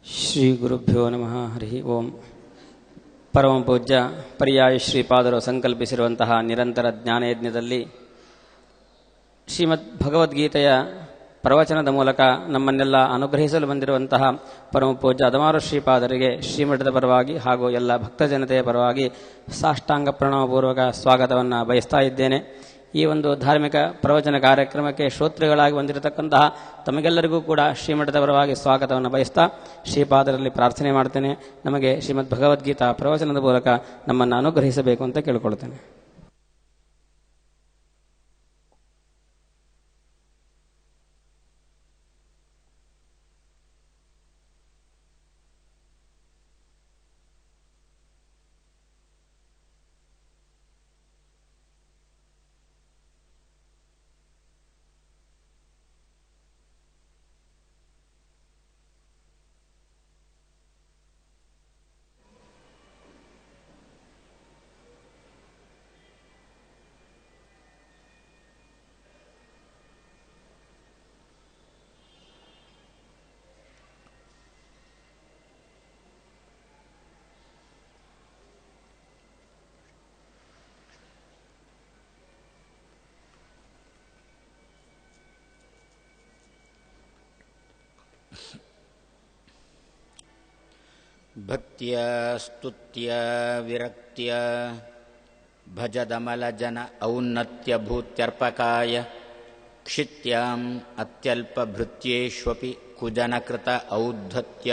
ಶ್ರೀ ಗುರುಭ್ಯೋ ನಮಃ. ಹರಿ ಓಂ. ಪರಮ ಪೂಜ್ಯ ಪರ್ಯಾಯ ಶ್ರೀಪಾದರು ಸಂಕಲ್ಪಿಸಿರುವಂತಹ ನಿರಂತರ ಜ್ಞಾನಯಜ್ಞದಲ್ಲಿ ಶ್ರೀಮದ್ ಭಗವದ್ಗೀತೆಯ ಪ್ರವಚನದ ಮೂಲಕ ನಮ್ಮನ್ನೆಲ್ಲ ಅನುಗ್ರಹಿಸಲು ಬಂದಿರುವಂತಹ ಪರಮ ಪೂಜ್ಯ ಅದಮಾರು ಶ್ರೀಪಾದರಿಗೆ ಶ್ರೀಮಠದ ಪರವಾಗಿ ಹಾಗೂ ಎಲ್ಲ ಭಕ್ತ ಜನತೆಯ ಪರವಾಗಿ ಸಾಷ್ಟಾಂಗ ಪ್ರಣವಪೂರ್ವಕ ಸ್ವಾಗತವನ್ನು ಬಯಸ್ತಾ ಇದ್ದೇನೆ. ಈ ಒಂದು ಧಾರ್ಮಿಕ ಪ್ರವಚನ ಕಾರ್ಯಕ್ರಮಕ್ಕೆ ಶ್ರೋತೃಗಳಾಗಿ ಬಂದಿರತಕ್ಕಂತಹ ತಮಗೆಲ್ಲರಿಗೂ ಕೂಡ ಶ್ರೀಮಠದ ಪರವಾಗಿ ಸ್ವಾಗತವನ್ನು ಬಯಸ್ತಾ ಶ್ರೀಪಾದರಲ್ಲಿ ಪ್ರಾರ್ಥನೆ ಮಾಡ್ತೇನೆ. ನಮಗೆ ಶ್ರೀಮದ್ ಭಗವದ್ಗೀತಾ ಪ್ರವಚನದ ಮೂಲಕ ನಮ್ಮನ್ನು ಅನುಗ್ರಹಿಸಬೇಕು ಅಂತ ಕೇಳಿಕೊಳ್ತೇನೆ. ಭಕ್ತಿಯ ಸ್ತುತ್ಯ ವಿರಕ್ತಿಯ ಭಜದಮಲಜನ ಔನ್ನತ್ಯಭೂತ್ಯರ್ಪಕಾಯ ಕ್ಷಿತ್ಯಾಂ ಅತ್ಯಲ್ಪಭೃತ್ಯೇಷ್ವಪಿ ಕುಜನಕೃತ ಔದ್ಧತ್ಯಭೂತ್ಯಾಜಕಾಯ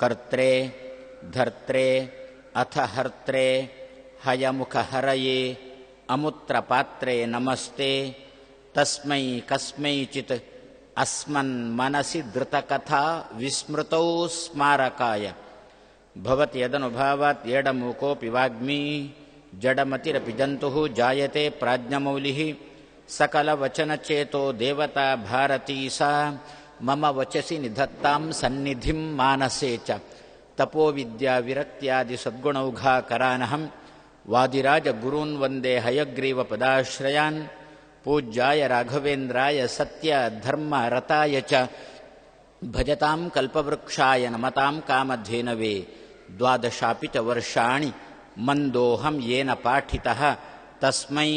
ಕರ್ತ್ರೇ ಧರ್ತ್ರೇ ಅಥ ಹರ್ತ್ರೇ ಹಯಮುಖಹರಯೇ ಅಮುತ್ರಪಾತ್ರೇ ನಮಸ್ತೆ ತಸ್ಮೈ ಕಸ್ಮೈಚಿತ್ ಅಸ್ಮನ್ ಮನಸಿ ಧೃತಕಥಾ ವಿಸ್ಮೃತೌ ಸ್ಮಾರಕಾಯ ಭವತಿ ಯದನುಭಾವಾತ್ ಏಡಮೂಕೋಪಿ ವಾಗ್ಮೀ ಜಡಮತಿರಪಿ ಜಂತುಃ ಜಾಯತೆ ಪ್ರಾಜ್ಞಮೌಲಿಃ ಸಕಲವಚನಚೇತೋ ದೇವತಾ ಭಾರತೀ ಸಾ ಮಮ ವಚಸಿ ನಿಧತ್ತಾಂ ಸನ್ನಿಧಿಂ ಮಾನಸೇ ಚ ತಪೋವಿದ್ಯಾ ವಿರಕ್ತ್ಯಾದಿ ಸದ್ಗುಣೌಘಾಕರಾನಹಂ ವಾದಿರಾಜ ಗುರೂನ್ ವಂದೇ ಹಯಗ್ರೀವ ಪದಾಶ್ರಯಾನ್ ಪೂಜ್ಯಾಯ ರಾಘವೇಂದ್ರಾಯ ಸತ್ಯ ಧರ್ಮ ರತಾಯ ಚ ಭಜತಾಂ ಕಲ್ಪವೃಕ್ಷಾಯ ನಮತಾಂ ಕಾಮಧೇನವೇ ದ್ವಾದಶಾಪಿ ಚ ವರ್ಷಾಣಿ ಮಂದೋಹಂ ಯೇನ ಪಾಠಿತಃ ತಸ್ಮೈ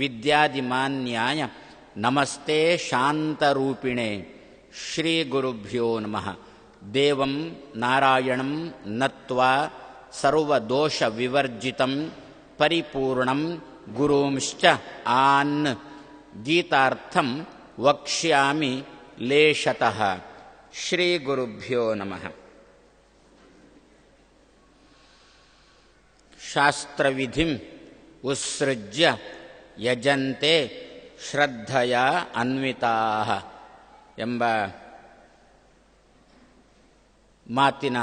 ವಿದ್ಯಾದಿಮಾನ್ಯಾಯ ನಮಸ್ತೆ ಶಾಂತರೂಪಿಣೆ. ಶ್ರೀ ಗುರುಭ್ಯೋ ನಮಃ. ದೇವಂ ನಾರಾಯಣಂ ನತ್ವಾ ಸರ್ವದೋಷ ವಿವರ್ಜಿತಂ ಪರಿಪೂರ್ಣಂ ಗುರುಂಶ್ಚ ಆನ್ ಗೀತಾರ್ಥಂ ವಕ್ಷ್ಯಾಮಿ ಲೇಷತಃ. ಶ್ರೀ ಗುರುಭ್ಯೋ ನಮಃ. ಶಾಸ್ತ್ರವಿಧಿಂ ಉತ್ಸೃಜ್ಯ ಯಜಂತೆ ಶ್ರದ್ಧಯಾ ಅನ್ವಿತಾಃ ಎಂಬ ಮಾತಿನ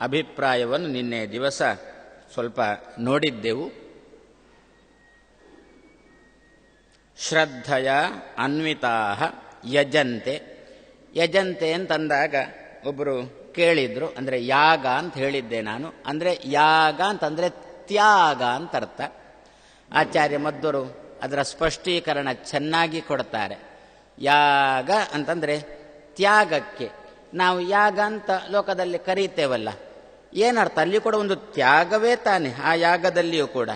ಅಭಿಪ್ರಾಯವನ್ನು ನಿನ್ನೆ ದಿವಸ ಸ್ವಲ್ಪ ನೋಡಿದ್ದೆವು. ಶ್ರದ್ಧಯ ಅನ್ವಿತಾಃ ಯಜಂತೆ. ಯಜಂತೆ ಅಂತಂದಾಗ ಒಬ್ಬರು ಕೇಳಿದ್ರು, ಅಂದರೆ ಯಾಗ ಅಂತ ಹೇಳಿದ್ದೆ ನಾನು. ಅಂದರೆ ಯಾಗ ಅಂತಂದರೆ ತ್ಯಾಗ ಅಂತ ಅರ್ಥ. ಆಚಾರ್ಯ ಮಧ್ವರು ಅದರ ಸ್ಪಷ್ಟೀಕರಣ ಚೆನ್ನಾಗಿ ಕೊಡ್ತಾರೆ. ಯಾಗ ಅಂತಂದರೆ ತ್ಯಾಗಕ್ಕೆ. ನಾವು ಯಾಗ ಅಂತ ಲೋಕದಲ್ಲಿ ಕರೀತೇವಲ್ಲ, ಏನರ್ಥ? ಅಲ್ಲಿ ಕೂಡ ಒಂದು ತ್ಯಾಗವೇ ತಾನೆ ಆ ಯಾಗದಲ್ಲಿಯೂ ಕೂಡ.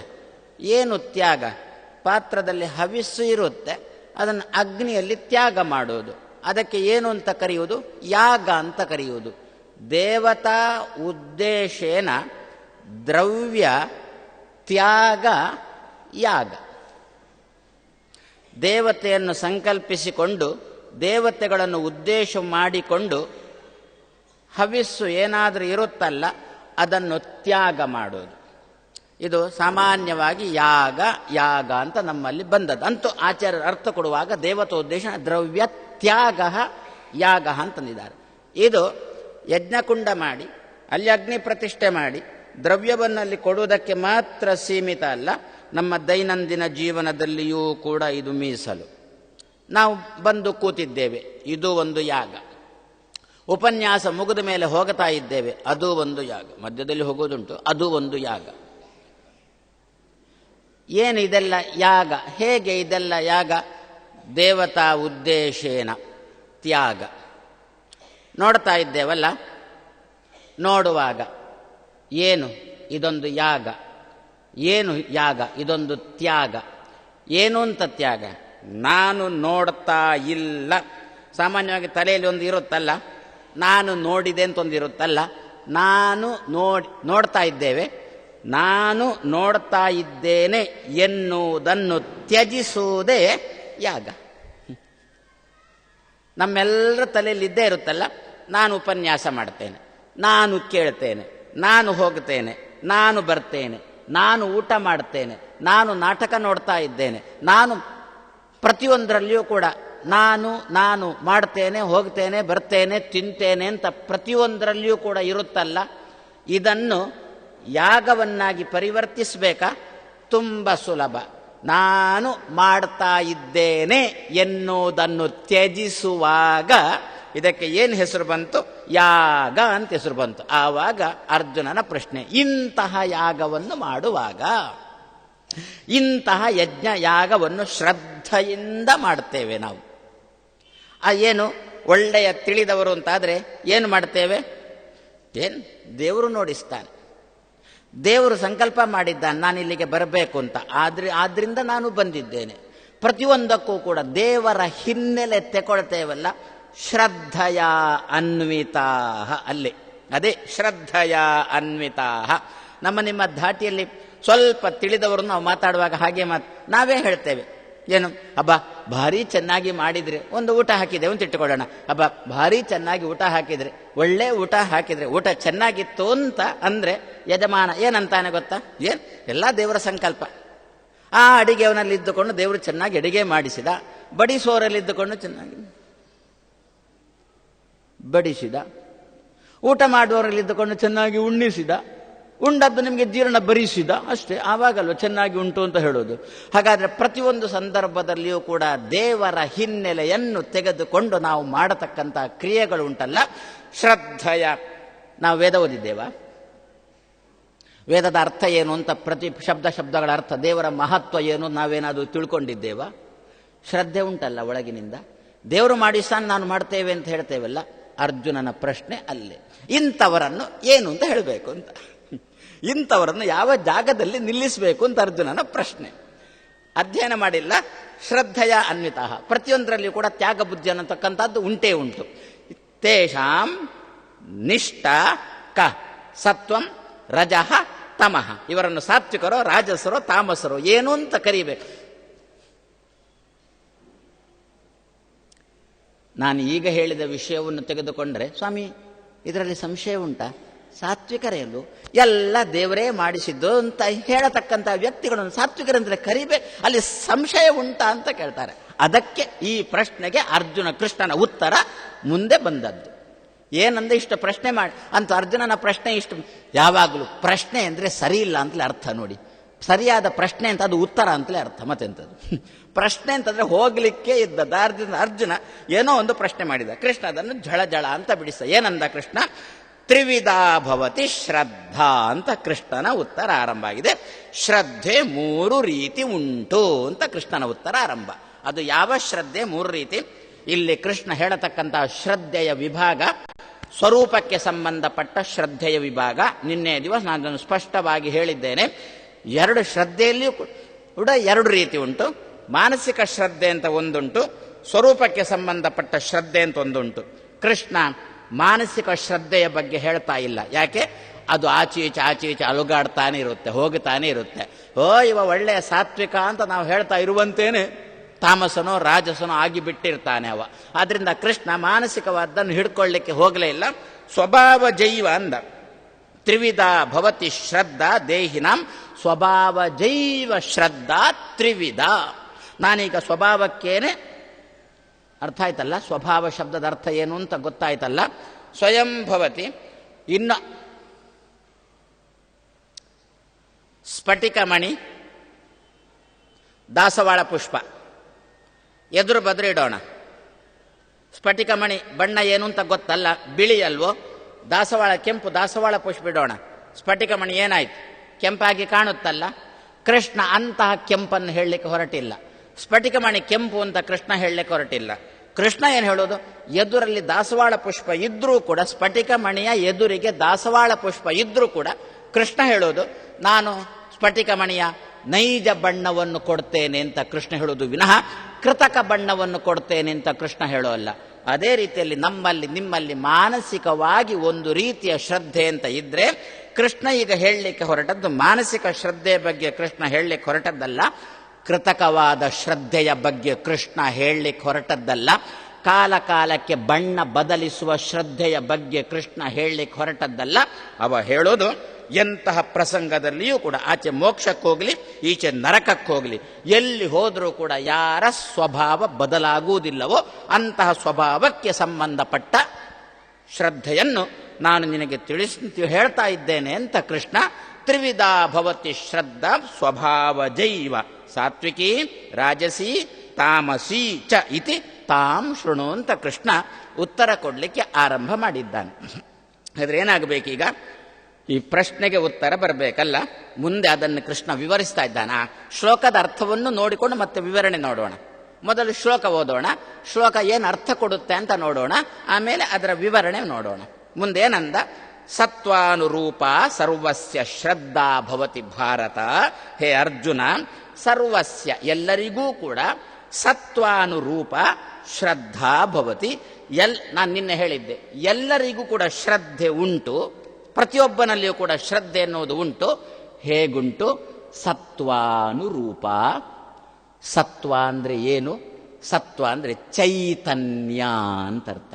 ಏನು ತ್ಯಾಗ? ಪಾತ್ರದಲ್ಲಿ ಹವಿಸ್ಸು ಇರುತ್ತೆ, ಅದನ್ನು ಅಗ್ನಿಯಲ್ಲಿ ತ್ಯಾಗ ಮಾಡೋದು. ಅದಕ್ಕೆ ಏನು ಅಂತ ಕರೆಯುವುದು? ಯಾಗ ಅಂತ ಕರೆಯುವುದು. ದೇವತಾ ಉದ್ದೇಶೇನ ದ್ರವ್ಯ ತ್ಯಾಗ ಯಾಗ. ದೇವತೆಯನ್ನು ಸಂಕಲ್ಪಿಸಿಕೊಂಡು ದೇವತೆಗಳನ್ನು ಉದ್ದೇಶ ಮಾಡಿಕೊಂಡು ಹವಿಸ್ಸು ಏನಾದರೂ ಇರುತ್ತಲ್ಲ, ಅದನ್ನು ತ್ಯಾಗ ಮಾಡೋದು. ಇದು ಸಾಮಾನ್ಯವಾಗಿ ಯಾಗ ಯಾಗ ಅಂತ ನಮ್ಮಲ್ಲಿ ಬಂದದ್ದು. ಅಂತೂ ಆಚಾರ್ಯರು ಅರ್ಥ ಕೊಡುವಾಗ ದೇವತೋದ್ದೇಶ ದ್ರವ್ಯ ತ್ಯಾಗ ಯಾಗ ಅಂತಂದಿದ್ದಾರೆ. ಇದು ಯಜ್ಞಕುಂಡ ಮಾಡಿ ಅಲ್ಲಿ ಅಗ್ನಿ ಪ್ರತಿಷ್ಠೆ ಮಾಡಿ ದ್ರವ್ಯವನ್ನಲ್ಲಿ ಕೊಡುವುದಕ್ಕೆ ಮಾತ್ರ ಸೀಮಿತ ಅಲ್ಲ, ನಮ್ಮ ದೈನಂದಿನ ಜೀವನದಲ್ಲಿಯೂ ಕೂಡ ಇದು ಮೀಸಲು. ನಾವು ಬಂದು ಕೂತಿದ್ದೇವೆ, ಇದು ಒಂದು ಯಾಗ. ಉಪನ್ಯಾಸ ಮುಗಿದ ಮೇಲೆ ಹೋಗ್ತಾ ಇದ್ದೇವೆ, ಅದು ಒಂದು ಯಾಗ. ಮಧ್ಯದಲ್ಲಿ ಹೋಗೋದುಂಟು, ಅದು ಒಂದು ಯಾಗ. ಏನು ಇದೆಲ್ಲ ಯಾಗ? ಹೇಗೆ ಇದೆಲ್ಲ ಯಾಗ? ದೇವತಾ ಉದ್ದೇಶೇನ ತ್ಯಾಗ. ನೋಡ್ತಾ ಇದ್ದೇವಲ್ಲ, ನೋಡುವಾಗ ಏನು ಇದೊಂದು ಯಾಗ, ಏನು ಯಾಗ ಇದೊಂದು ತ್ಯಾಗ. ಏನು ಅಂತ ತ್ಯಾಗ? ನಾನು ನೋಡ್ತಾ ಇಲ್ಲ. ಸಾಮಾನ್ಯವಾಗಿ ತಲೆಯಲ್ಲಿ ಒಂದು ಇರುತ್ತಲ್ಲ, ನಾನು ನೋಡಿದೆ ಅಂತ ಒಂದು ಇರುತ್ತಲ್ಲ. ನಾನು ನೋಡ್ತಾ ಇದ್ದೇವೆ, ನಾನು ನೋಡ್ತಾ ಇದ್ದೇನೆ ಎನ್ನುವುದನ್ನು ತ್ಯಜಿಸುವುದೇ ಯಾಗ. ನಮ್ಮೆಲ್ಲರ ತಲೆಯಲ್ಲಿ ಇದ್ದೇ ಇರುತ್ತಲ್ಲ, ನಾನು ಉಪನ್ಯಾಸ ಮಾಡ್ತೇನೆ, ನಾನು ಕೇಳ್ತೇನೆ, ನಾನು ಹೋಗ್ತೇನೆ, ನಾನು ಬರ್ತೇನೆ, ನಾನು ಊಟ ಮಾಡ್ತೇನೆ, ನಾನು ನಾಟಕ ನೋಡ್ತಾ ಇದ್ದೇನೆ, ನಾನು ಪ್ರತಿಯೊಂದರಲ್ಲಿಯೂ ಕೂಡ ನಾನು ನಾನು ಮಾಡ್ತೇನೆ, ಹೋಗ್ತೇನೆ, ಬರ್ತೇನೆ, ತಿಂತೇನೆ ಅಂತ ಪ್ರತಿಯೊಂದರಲ್ಲಿಯೂ ಕೂಡ ಇರುತ್ತಲ್ಲ. ಇದನ್ನು ಯಾಗವನ್ನಾಗಿ ಪರಿವರ್ತಿಸಬೇಕಾ? ತುಂಬ ಸುಲಭ. ನಾನು ಮಾಡ್ತಾ ಇದ್ದೇನೆ ಎನ್ನುವುದನ್ನು ತ್ಯಜಿಸುವಾಗ ಇದಕ್ಕೆ ಏನು ಹೆಸರು ಬಂತು? ಯಾಗ ಅಂತ ಹೆಸರು ಬಂತು. ಆವಾಗ ಅರ್ಜುನನ ಪ್ರಶ್ನೆ, ಇಂತಹ ಯಾಗವನ್ನು ಮಾಡುವಾಗ, ಇಂತಹ ಯಜ್ಞ ಯಾಗವನ್ನು ಶ್ರದ್ಧೆಯಿಂದ ಮಾಡ್ತೇವೆ ನಾವು. ಏನು ಒಳ್ಳೆಯ ತಿಳಿದವರು ಅಂತಾದರೆ ಏನು ಮಾಡ್ತೇವೆ? ಏನು ದೇವರು ನೋಡಿಸ್ತಾನೆ, ದೇವರು ಸಂಕಲ್ಪ ಮಾಡಿದ್ದಾನೆ ನಾನು ಇಲ್ಲಿಗೆ ಬರಬೇಕು ಅಂತ, ಆದ್ರಿಂದ ನಾನು ಬಂದಿದ್ದೇನೆ. ಪ್ರತಿಯೊಂದಕ್ಕೂ ಕೂಡ ದೇವರ ಹಿನ್ನೆಲೆ ತೆಕೊಳ್ತೇವಲ್ಲ, ಶ್ರದ್ಧೆಯ ಅನ್ವಿತಾ. ಅಲ್ಲೇ ಅದೇ ಶ್ರದ್ಧೆಯ ಅನ್ವಿತಾ. ನಿಮ್ಮ ಧಾಟಿಯಲ್ಲಿ ಸ್ವಲ್ಪ ತಿಳಿದವರು ನಾವು ಮಾತಾಡುವಾಗ ಹಾಗೆ ನಾವೇ ಹೇಳ್ತೇವೆ, ಏನು ಹಬ್ಬ ಭಾರಿ ಚೆನ್ನಾಗಿ ಮಾಡಿದ್ರೆ, ಒಂದು ಊಟ ಹಾಕಿದೆ ಅಂತ ಇಟ್ಟುಕೊಳ್ಳೋಣ, ಹಬ್ಬ ಭಾರಿ ಚೆನ್ನಾಗಿ ಊಟ ಹಾಕಿದ್ರೆ, ಒಳ್ಳೆ ಊಟ ಹಾಕಿದ್ರೆ, ಊಟ ಚೆನ್ನಾಗಿತ್ತು ಅಂತ ಅಂದ್ರೆ ಯಜಮಾನ ಏನಂತಾನೆ ಗೊತ್ತಾ? ಎಲ್ಲ ದೇವರ ಸಂಕಲ್ಪ. ಆ ಅಡಿಗೆವನಲ್ಲಿ ಇದ್ದುಕೊಂಡು ದೇವರು ಚೆನ್ನಾಗಿ ಅಡಿಗೆ ಮಾಡಿಸಿದ, ಬಡಿಸೋರಲ್ಲಿ ಇದ್ದುಕೊಂಡು ಚೆನ್ನಾಗಿ ಬಡಿಸಿದ, ಊಟ ಮಾಡುವವರಲ್ಲಿ ಇದ್ದುಕೊಂಡು ಚೆನ್ನಾಗಿ ಉಣ್ಣಿಸಿದ, ಉಂಡದ್ದು ನಿಮಗೆ ಜೀರ್ಣ ಭರಿಸಿದ, ಅಷ್ಟೇ. ಆವಾಗಲ್ವ ಚೆನ್ನಾಗಿ ಉಂಟು ಅಂತ ಹೇಳೋದು. ಹಾಗಾದ್ರೆ ಪ್ರತಿಯೊಂದು ಸಂದರ್ಭದಲ್ಲಿಯೂ ಕೂಡ ದೇವರ ಹಿನ್ನೆಲೆಯನ್ನು ತೆಗೆದುಕೊಂಡು ನಾವು ಮಾಡತಕ್ಕಂಥ ಕ್ರಿಯೆಗಳು ಉಂಟಲ್ಲ, ಶ್ರದ್ಧೆಯ. ನಾವು ವೇದ ಓದಿದ್ದೇವ? ವೇದದ ಅರ್ಥ ಏನು ಅಂತ, ಪ್ರತಿ ಶಬ್ದಗಳ ಅರ್ಥ, ದೇವರ ಮಹತ್ವ ಏನು ನಾವೇನಾದರೂ ತಿಳ್ಕೊಂಡಿದ್ದೇವ? ಶ್ರದ್ಧೆ ಉಂಟಲ್ಲ ಒಳಗಿನಿಂದ. ದೇವರು ಮಾಡಿಸ್ತಾನೆ, ನಾನು ಮಾಡ್ತೇವೆ ಅಂತ ಹೇಳ್ತೇವಲ್ಲ. ಅರ್ಜುನನ ಪ್ರಶ್ನೆ ಅಲ್ಲೇ, ಇಂಥವರನ್ನು ಏನು ಅಂತ ಹೇಳಬೇಕು ಅಂತ, ಇಂಥವರನ್ನು ಯಾವ ಜಾಗದಲ್ಲಿ ನಿಲ್ಲಿಸಬೇಕು ಅಂತ ಅರ್ಜುನನ ಪ್ರಶ್ನೆ. ಅಧ್ಯಯನ ಮಾಡಿಲ್ಲ, ಶ್ರದ್ಧೆಯ ಅನ್ವಿತ. ಪ್ರತಿಯೊಂದರಲ್ಲಿಯೂ ಕೂಡ ತ್ಯಾಗ ಬುದ್ಧಿ ಅನ್ನತಕ್ಕಂಥದ್ದು ಉಂಟೇ ಉಂಟು. ತೇಷಾಂ ನಿಷ್ಠ ಕ ಸತ್ವಂ ರಜಃ ತಮಃ. ಇವರನ್ನು ಸಾತ್ವಿಕರೋ ರಾಜಸರೋ ತಾಮಸರೋ ಏನು ಅಂತ ಕರಿಬೇಕು. ನಾನು ಈಗ ಹೇಳಿದ ವಿಷಯವನ್ನು ತೆಗೆದುಕೊಂಡ್ರೆ, ಸ್ವಾಮಿ ಇದರಲ್ಲಿ ಸಂಶಯ ಉಂಟಾ? ಸಾತ್ವಿಕರೇನು ಎಲ್ಲ ದೇವರೇ ಮಾಡಿಸಿದ್ದು ಅಂತ ಹೇಳತಕ್ಕಂಥ ವ್ಯಕ್ತಿಗಳನ್ನು ಸಾತ್ವಿಕರೆಂದರೆ ಕರಿಬೇಕು, ಅಲ್ಲಿ ಸಂಶಯ ಉಂಟಾ ಅಂತ ಕೇಳ್ತಾರೆ. ಅದಕ್ಕೆ ಈ ಪ್ರಶ್ನೆಗೆ ಅರ್ಜುನ ಕೃಷ್ಣನ ಉತ್ತರ ಮುಂದೆ ಬಂದದ್ದು. ಏನಂದ್ರೆ ಇಷ್ಟು ಪ್ರಶ್ನೆ ಮಾಡಿ ಅಂತ ಅರ್ಜುನನ ಪ್ರಶ್ನೆ ಇಷ್ಟು. ಯಾವಾಗಲೂ ಪ್ರಶ್ನೆ ಅಂದರೆ ಸರಿ ಇಲ್ಲ ಅಂತಲೇ ಅರ್ಥ ನೋಡಿ. ಸರಿಯಾದ ಪ್ರಶ್ನೆ ಅಂತ ಅದು ಉತ್ತರ ಅಂತಲೇ ಅರ್ಥ. ಮತ್ತೆಂಥದ್ದು ಪ್ರಶ್ನೆ ಅಂತಂದ್ರೆ ಹೋಗ್ಲಿಕ್ಕೆ ಇದ್ದದ್ದು. ಅರ್ಜುನ ಏನೋ ಒಂದು ಪ್ರಶ್ನೆ ಮಾಡಿದ, ಕೃಷ್ಣ ಅದನ್ನು ಝಳ ಝಳ ಅಂತ ಬಿಡಿಸ. ಏನಂದ ಕೃಷ್ಣ? ತ್ರಿವಿಧಾ ಭವತಿ ಶ್ರದ್ಧಾ ಅಂತ ಕೃಷ್ಣನ ಉತ್ತರ ಆರಂಭ ಆಗಿದೆ. ಶ್ರದ್ಧೆ 3 ರೀತಿ ಉಂಟು ಅಂತ ಕೃಷ್ಣನ ಉತ್ತರ ಆರಂಭ. ಅದು ಯಾವ ಶ್ರದ್ಧೆ? 3 ರೀತಿ. ಇಲ್ಲಿ ಕೃಷ್ಣ ಹೇಳತಕ್ಕಂತಹ ಶ್ರದ್ಧೆಯ ವಿಭಾಗ, ಸ್ವರೂಪಕ್ಕೆ ಸಂಬಂಧಪಟ್ಟ ಶ್ರದ್ಧೆಯ ವಿಭಾಗ. ನಿನ್ನೆ ದಿವಸ ನಾನು ಅದನ್ನು ಸ್ಪಷ್ಟವಾಗಿ ಹೇಳಿದ್ದೇನೆ. 2 ಶ್ರದ್ಧೆಯಲ್ಲಿಯೂ ಕೂಡ 2 ರೀತಿ ಉಂಟು. ಮಾನಸಿಕ ಶ್ರದ್ಧೆ ಅಂತ ಒಂದುಂಟು, ಸ್ವರೂಪಕ್ಕೆ ಸಂಬಂಧಪಟ್ಟ ಶ್ರದ್ಧೆ ಅಂತ ಒಂದುಂಟು. ಕೃಷ್ಣ ಮಾನಸಿಕ ಶ್ರದ್ಧೆಯ ಬಗ್ಗೆ ಹೇಳ್ತಾ ಇಲ್ಲ. ಯಾಕೆ? ಅದು ಆಚೀಚೆ ಅಲುಗಾಡ್ತಾನೆ ಇರುತ್ತೆ, ಹೋಗ್ತಾನೆ ಇರುತ್ತೆ. ಇವ ಒಳ್ಳೆಯ ಸಾತ್ವಿಕ ಅಂತ ನಾವು ಹೇಳ್ತಾ ಇರುವಂತೇನೆ ತಾಮಸನೋ ರಾಜಸನೋ ಆಗಿಬಿಟ್ಟಿರ್ತಾನೆ ಅವ. ಆದ್ರಿಂದ ಕೃಷ್ಣ ಮಾನಸಿಕವಾದ್ದನ್ನು ಹಿಡ್ಕೊಳ್ಳಿಕ್ಕೆ ಹೋಗಲೇ ಇಲ್ಲ. ಸ್ವಭಾವ ಜೈವ ಅಂದ. ತ್ರಿವಿಧ ಭವತಿ ಶ್ರದ್ಧಾ ದೇಹಿನಾಂ ಸ್ವಭಾವ ಜೈವ ಶ್ರದ್ಧಾ ತ್ರಿವಿಧ. ನಾನೀಗ ಸ್ವಭಾವಕ್ಕೇನೆ ಅರ್ಥ ಆಯ್ತಲ್ಲ, ಸ್ವಭಾವ ಶಬ್ದದ ಅರ್ಥ ಏನು ಅಂತ ಗೊತ್ತಾಯ್ತಲ್ಲ. ಸ್ವಯಂ ಭವತಿ. ಇನ್ನು ಸ್ಫಟಿಕಮಣಿ, ದಾಸವಾಳ ಪುಷ್ಪ ಎದುರು ಬದ್ರು ಇಡೋಣ. ಸ್ಫಟಿಕಮಣಿ ಬಣ್ಣ ಏನು ಅಂತ ಗೊತ್ತಲ್ಲ, ಬಿಳಿ ಅಲ್ವೋ. ದಾಸವಾಳ ಕೆಂಪು, ದಾಸವಾಳ ಪುಷ್ಪ ಇಡೋಣ. ಸ್ಫಟಿಕಮಣಿ ಏನಾಯ್ತು? ಕೆಂಪಾಗಿ ಕಾಣುತ್ತಲ್ಲ. ಕೃಷ್ಣ ಅಂತಹ ಕೆಂಪನ್ನು ಹೇಳಲಿಕ್ಕೆ ಹೊರಟಿಲ್ಲ. ಸ್ಫಟಿಕಮಣಿ ಕೆಂಪು ಅಂತ ಕೃಷ್ಣ ಹೇಳಲಿಕ್ಕೆ ಹೊರಟಿಲ್ಲ. ಕೃಷ್ಣ ಏನು ಹೇಳೋದು? ಎದುರಲ್ಲಿ ದಾಸವಾಳ ಪುಷ್ಪ ಇದ್ರೂ ಕೂಡ, ಸ್ಫಟಿಕಮಣಿಯ ಎದುರಿಗೆ ದಾಸವಾಳ ಪುಷ್ಪ ಇದ್ರೂ ಕೂಡ ಕೃಷ್ಣ ಹೇಳೋದು ನಾನು ಸ್ಫಟಿಕಮಣಿಯ ನೈಜ ಬಣ್ಣವನ್ನು ಕೊಡ್ತೇನೆ ಅಂತ ಕೃಷ್ಣ ಹೇಳೋದು ವಿನಃ ಕೃತಕ ಬಣ್ಣವನ್ನು ಕೊಡ್ತೇನೆ ಅಂತ ಕೃಷ್ಣ ಹೇಳೋಲ್ಲ. ಅದೇ ರೀತಿಯಲ್ಲಿ ನಮ್ಮಲ್ಲಿ ನಿಮ್ಮಲ್ಲಿ ಮಾನಸಿಕವಾಗಿ ಒಂದು ರೀತಿಯ ಶ್ರದ್ಧೆ ಅಂತ ಇದ್ರೆ, ಕೃಷ್ಣ ಈಗ ಹೇಳಲಿಕ್ಕೆ ಹೊರಟದ್ದು ಮಾನಸಿಕ ಶ್ರದ್ಧೆಯ ಬಗ್ಗೆ ಕೃಷ್ಣ ಹೇಳಲಿಕ್ಕೆ ಹೊರಟದ್ದಲ್ಲ, ಕೃತಕವಾದ ಶ್ರದ್ಧೆಯ ಬಗ್ಗೆ ಕೃಷ್ಣ ಹೇಳಲಿಕ್ಕೆ ಹೊರಟದ್ದಲ್ಲ, ಕಾಲ ಕಾಲಕ್ಕೆ ಬಣ್ಣ ಬದಲಿಸುವ ಶ್ರದ್ಧೆಯ ಬಗ್ಗೆ ಕೃಷ್ಣ ಹೇಳಲಿಕ್ಕೆ ಹೊರಟದ್ದಲ್ಲ. ಅವ ಹೇಳೋದು ಎಂತಹ ಪ್ರಸಂಗದಲ್ಲಿಯೂ ಕೂಡ, ಆಚೆ ಮೋಕ್ಷಕ್ಕೆ ಹೋಗಲಿ ಈಚೆ ನರಕಕ್ಕೆ ಹೋಗಲಿ, ಎಲ್ಲಿ ಹೋದರೂ ಕೂಡ ಯಾರ ಸ್ವಭಾವ ಬದಲಾಗುವುದಿಲ್ಲವೋ ಅಂತಹ ಸ್ವಭಾವಕ್ಕೆ ಸಂಬಂಧಪಟ್ಟ ಶ್ರದ್ಧೆಯನ್ನು ನಾನು ನಿನಗೆ ಹೇಳ್ತಾ ಇದ್ದೇನೆ ಅಂತ ಕೃಷ್ಣ. ತ್ರಿವಿಧ ಭವತಿ ಶ್ರದ್ಧಾ ಸ್ವಭಾವ ಜೈವ ಸಾತ್ವಿಕಿ ರಾಜಸಿ ತಾಮಸಿ ಚ ಇತಿ ತಾಂ ಶೃಣು ಅಂತ ಕೃಷ್ಣ ಉತ್ತರ ಕೊಡಲಿಕ್ಕೆ ಆರಂಭ ಮಾಡಿದ್ದಾನೆ. ಆದರೆ ಏನಾಗಬೇಕೀಗ? ಈ ಪ್ರಶ್ನೆಗೆ ಉತ್ತರ ಬರಬೇಕಲ್ಲ. ಮುಂದೆ ಅದನ್ನು ಕೃಷ್ಣ ವಿವರಿಸ್ತಾ ಇದ್ದಾನೆ. ಆ ಶ್ಲೋಕದ ಅರ್ಥವನ್ನು ನೋಡಿಕೊಂಡು ಮತ್ತೆ ವಿವರಣೆ ನೋಡೋಣ. ಮೊದಲು ಶ್ಲೋಕ ಓದೋಣ, ಶ್ಲೋಕ ಏನು ಅರ್ಥ ಕೊಡುತ್ತೆ ಅಂತ ನೋಡೋಣ, ಆಮೇಲೆ ಅದರ ವಿವರಣೆ ನೋಡೋಣ. ಮುಂದೇನಂದ? ಸತ್ವಾನುರೂಪ ಸರ್ವಸ್ಯ ಶ್ರದ್ಧಾ ಭವತಿ ಭಾರತ. ಹೇ ಅರ್ಜುನ, ಸರ್ವಸ್ಯ ಎಲ್ಲರಿಗೂ ಕೂಡ ಸತ್ವಾನುರೂಪ ಶ್ರದ್ಧಾ ಭವತಿ. ನಾನು ನಿನ್ನೆ ಹೇಳಿದ್ದೆ, ಎಲ್ಲರಿಗೂ ಕೂಡ ಶ್ರದ್ಧೆ ಉಂಟು, ಪ್ರತಿಯೊಬ್ಬನಲ್ಲಿಯೂ ಕೂಡ ಶ್ರದ್ಧೆ ಎನ್ನುವುದು ಉಂಟು. ಹೇಗುಂಟು? ಸತ್ವಾನುರೂಪ. ಸತ್ವ ಅಂದರೆ ಏನು? ಸತ್ವ ಅಂದರೆ ಚೈತನ್ಯ ಅಂತ ಅರ್ಥ.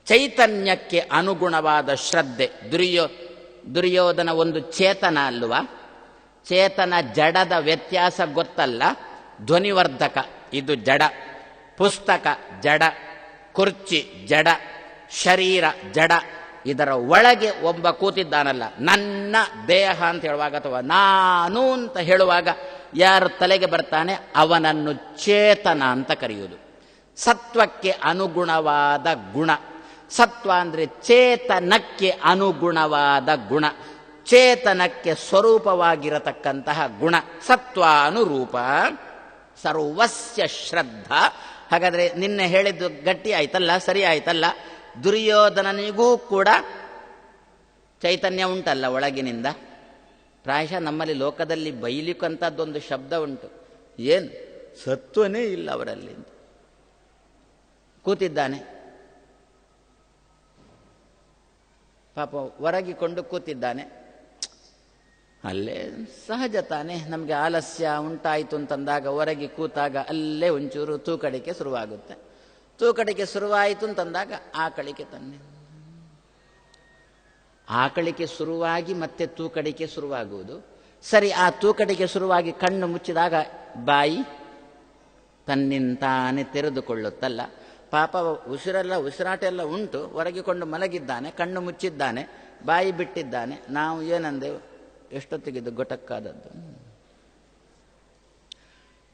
ಚೈತನ್ಯಕ್ಕೆ ಅನುಗುಣವಾದ ಶ್ರದ್ಧೆ. ದುರ್ಯೋಧನ ಒಂದು ಚೇತನ ಅಲ್ವಾ? ಚೇತನ ಜಡದ ವ್ಯತ್ಯಾಸ ಗೊತ್ತಲ್ಲ? ಧ್ವನಿವರ್ಧಕ ಇದು ಜಡ, ಪುಸ್ತಕ ಜಡ, ಕುರ್ಚಿ ಜಡ, ಶರೀರ ಜಡ. ಇದರ ಒಳಗೆ ಒಬ್ಬ ಕೂತಿದ್ದಾನಲ್ಲ, ನನ್ನ ದೇಹ ಅಂತ ಹೇಳುವಾಗ ಅಥವಾ ನಾನು ಅಂತ ಹೇಳುವಾಗ ಯಾರು ತಲೆಗೆ ಬರ್ತಾನೆ ಅವನನ್ನು ಚೇತನ ಅಂತ ಕರೆಯುವುದು. ಸತ್ವಕ್ಕೆ ಅನುಗುಣವಾದ ಗುಣ. ಸತ್ವ ಅಂದರೆ ಚೇತನಕ್ಕೆ ಅನುಗುಣವಾದ ಗುಣ, ಚೇತನಕ್ಕೆ ಸ್ವರೂಪವಾಗಿರತಕ್ಕಂತಹ ಗುಣ. ಸತ್ವಾನುರೂಪ ಸರ್ವಸ್ಯ ಶ್ರದ್ಧಾ. ಹಾಗಾದರೆ ನಿನ್ನೆ ಹೇಳಿದ್ದು ಗಟ್ಟಿ ಆಯ್ತಲ್ಲ, ಸರಿ ಆಯ್ತಲ್ಲ? ದುರ್ಯೋಧನನಿಗೂ ಕೂಡ ಚೈತನ್ಯ ಉಂಟಲ್ಲ ಒಳಗಿನಿಂದ. ಪ್ರಾಯಶಃ ನಮ್ಮಲ್ಲಿ ಲೋಕದಲ್ಲಿ ಬೈಲಿಕ್ಕಂಥದ್ದೊಂದು ಶಬ್ದ ಉಂಟು, ಏನು ಸತ್ವನೇ ಇಲ್ಲ ಅವರಲ್ಲಿ. ಕೂತಿದ್ದಾನೆ ಪಾಪ, ಹೊರಗಿಕೊಂಡು ಕೂತಿದ್ದಾನೆ. ಅಲ್ಲೇ ಸಹಜ ತಾನೆ, ನಮಗೆ ಆಲಸ್ಯ ಉಂಟಾಯಿತು ಅಂತಂದಾಗ ಹೊರಗೆ ಕೂತಾಗ ಅಲ್ಲೇ ಒಂಚೂರು ತೂಕಡಿಕೆ ಶುರುವಾಗುತ್ತೆ. ತೂಕಡಿಕೆ ಶುರುವಾಯಿತು ಅಂತಂದಾಗ ಆಕಳಿಕೆ ತನ್ನೆ, ಆಕಳಿಕೆ ಶುರುವಾಗಿ ಮತ್ತೆ ತೂಕಡಿಕೆ ಶುರುವಾಗುವುದು. ಸರಿ, ಆ ತೂಕಡಿಕೆ ಶುರುವಾಗಿ ಕಣ್ಣು ಮುಚ್ಚಿದಾಗ ಬಾಯಿ ತನ್ನಿಂತಾನೆ ತೆರೆದುಕೊಳ್ಳುತ್ತಲ್ಲ. ಪಾಪ ಉಸಿರಾಟ ಎಲ್ಲ ಉಂಟು, ಹೊರಗಿಕೊಂಡು ಮಲಗಿದ್ದಾನೆ, ಕಣ್ಣು ಮುಚ್ಚಿದ್ದಾನೆ, ಬಾಯಿ ಬಿಟ್ಟಿದ್ದಾನೆ. ನಾವು ಏನಂದೆವು? ಎಷ್ಟೊತ್ತಿಗಿದ್ದು ಗೊಟಕ್ಕಾದದ್ದು,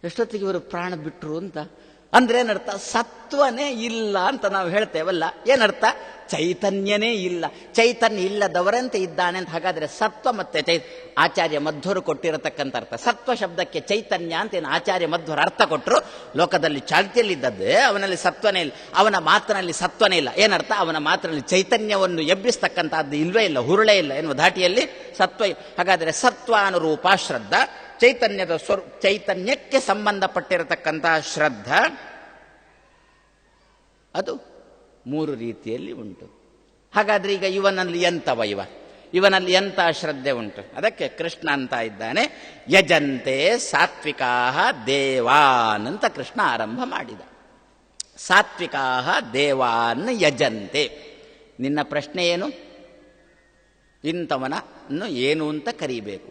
ಎಷ್ಟೊತ್ತಿಗೆ ಇವರು ಪ್ರಾಣ ಬಿಟ್ಟರು ಅಂತ. ಅಂದ್ರೆ ಏನರ್ಥ? ಸತ್ವನೇ ಇಲ್ಲ ಅಂತ ನಾವು ಹೇಳ್ತೇವಲ್ಲ. ಏನರ್ಥ? ಚೈತನ್ಯನೇ ಇಲ್ಲ. ಚೈತನ್ಯ ಇಲ್ಲದವರಂತೆ ಇದ್ದಾನೆ ಅಂತ. ಹಾಗಾದ್ರೆ ಸತ್ವ ಮತ್ತೆ ಆಚಾರ್ಯ ಮಧ್ವರು ಕೊಟ್ಟಿರತಕ್ಕಂಥ ಅರ್ಥ. ಸತ್ವ ಶಬ್ದಕ್ಕೆ ಚೈತನ್ಯ ಅಂತ ಏನು ಆಚಾರ್ಯ ಮಧ್ವರು ಅರ್ಥ ಕೊಟ್ಟರು. ಲೋಕದಲ್ಲಿ ಚಾಲ್ತಿಯಲ್ಲಿದ್ದದ್ದೇ ಅವನಲ್ಲಿ ಸತ್ವನೇ ಇಲ್ಲ, ಅವನ ಮಾತಿನಲ್ಲಿ ಸತ್ವನೇ ಇಲ್ಲ. ಏನರ್ಥ? ಅವನ ಮಾತಿನಲ್ಲಿ ಚೈತನ್ಯವನ್ನು ಎಬ್ಬಿಸ್ತಕ್ಕಂಥದ್ದು ಇಲ್ವೇ ಇಲ್ಲ, ಹುರುಳೇ ಇಲ್ಲ ಎನ್ನುವ ಧಾಟಿಯಲ್ಲಿ ಸತ್ವ. ಹಾಗಾದರೆ ಸತ್ವಾನುರೂಪ ಶ್ರದ್ಧಾ, ಚೈತನ್ಯದ ಚೈತನ್ಯಕ್ಕೆ ಸಂಬಂಧಪಟ್ಟಿರತಕ್ಕಂತಹ ಶ್ರದ್ಧಾ, ಅದು ಮೂರು ರೀತಿಯಲ್ಲಿ ಉಂಟು. ಹಾಗಾದ್ರೆ ಈಗ ಇವನಲ್ಲಿ ಎಂತವ? ಇವನಲ್ಲಿ ಎಂತ ಶ್ರದ್ಧೆ ಉಂಟು? ಅದಕ್ಕೆ ಕೃಷ್ಣ ಅಂತ ಇದ್ದಾನೆ, ಯಜಂತೆ ಸಾತ್ವಿಕಾ ದೇವಾನ್ ಅಂತ ಕೃಷ್ಣ ಆರಂಭ ಮಾಡಿದ. ಸಾತ್ವಿಕಾ ದೇವಾನ್ ಯಜಂತೆ. ನಿನ್ನ ಪ್ರಶ್ನೆ ಏನು? ಇಂಥವನನ್ನು ಏನು ಅಂತ ಕರೀಬೇಕು.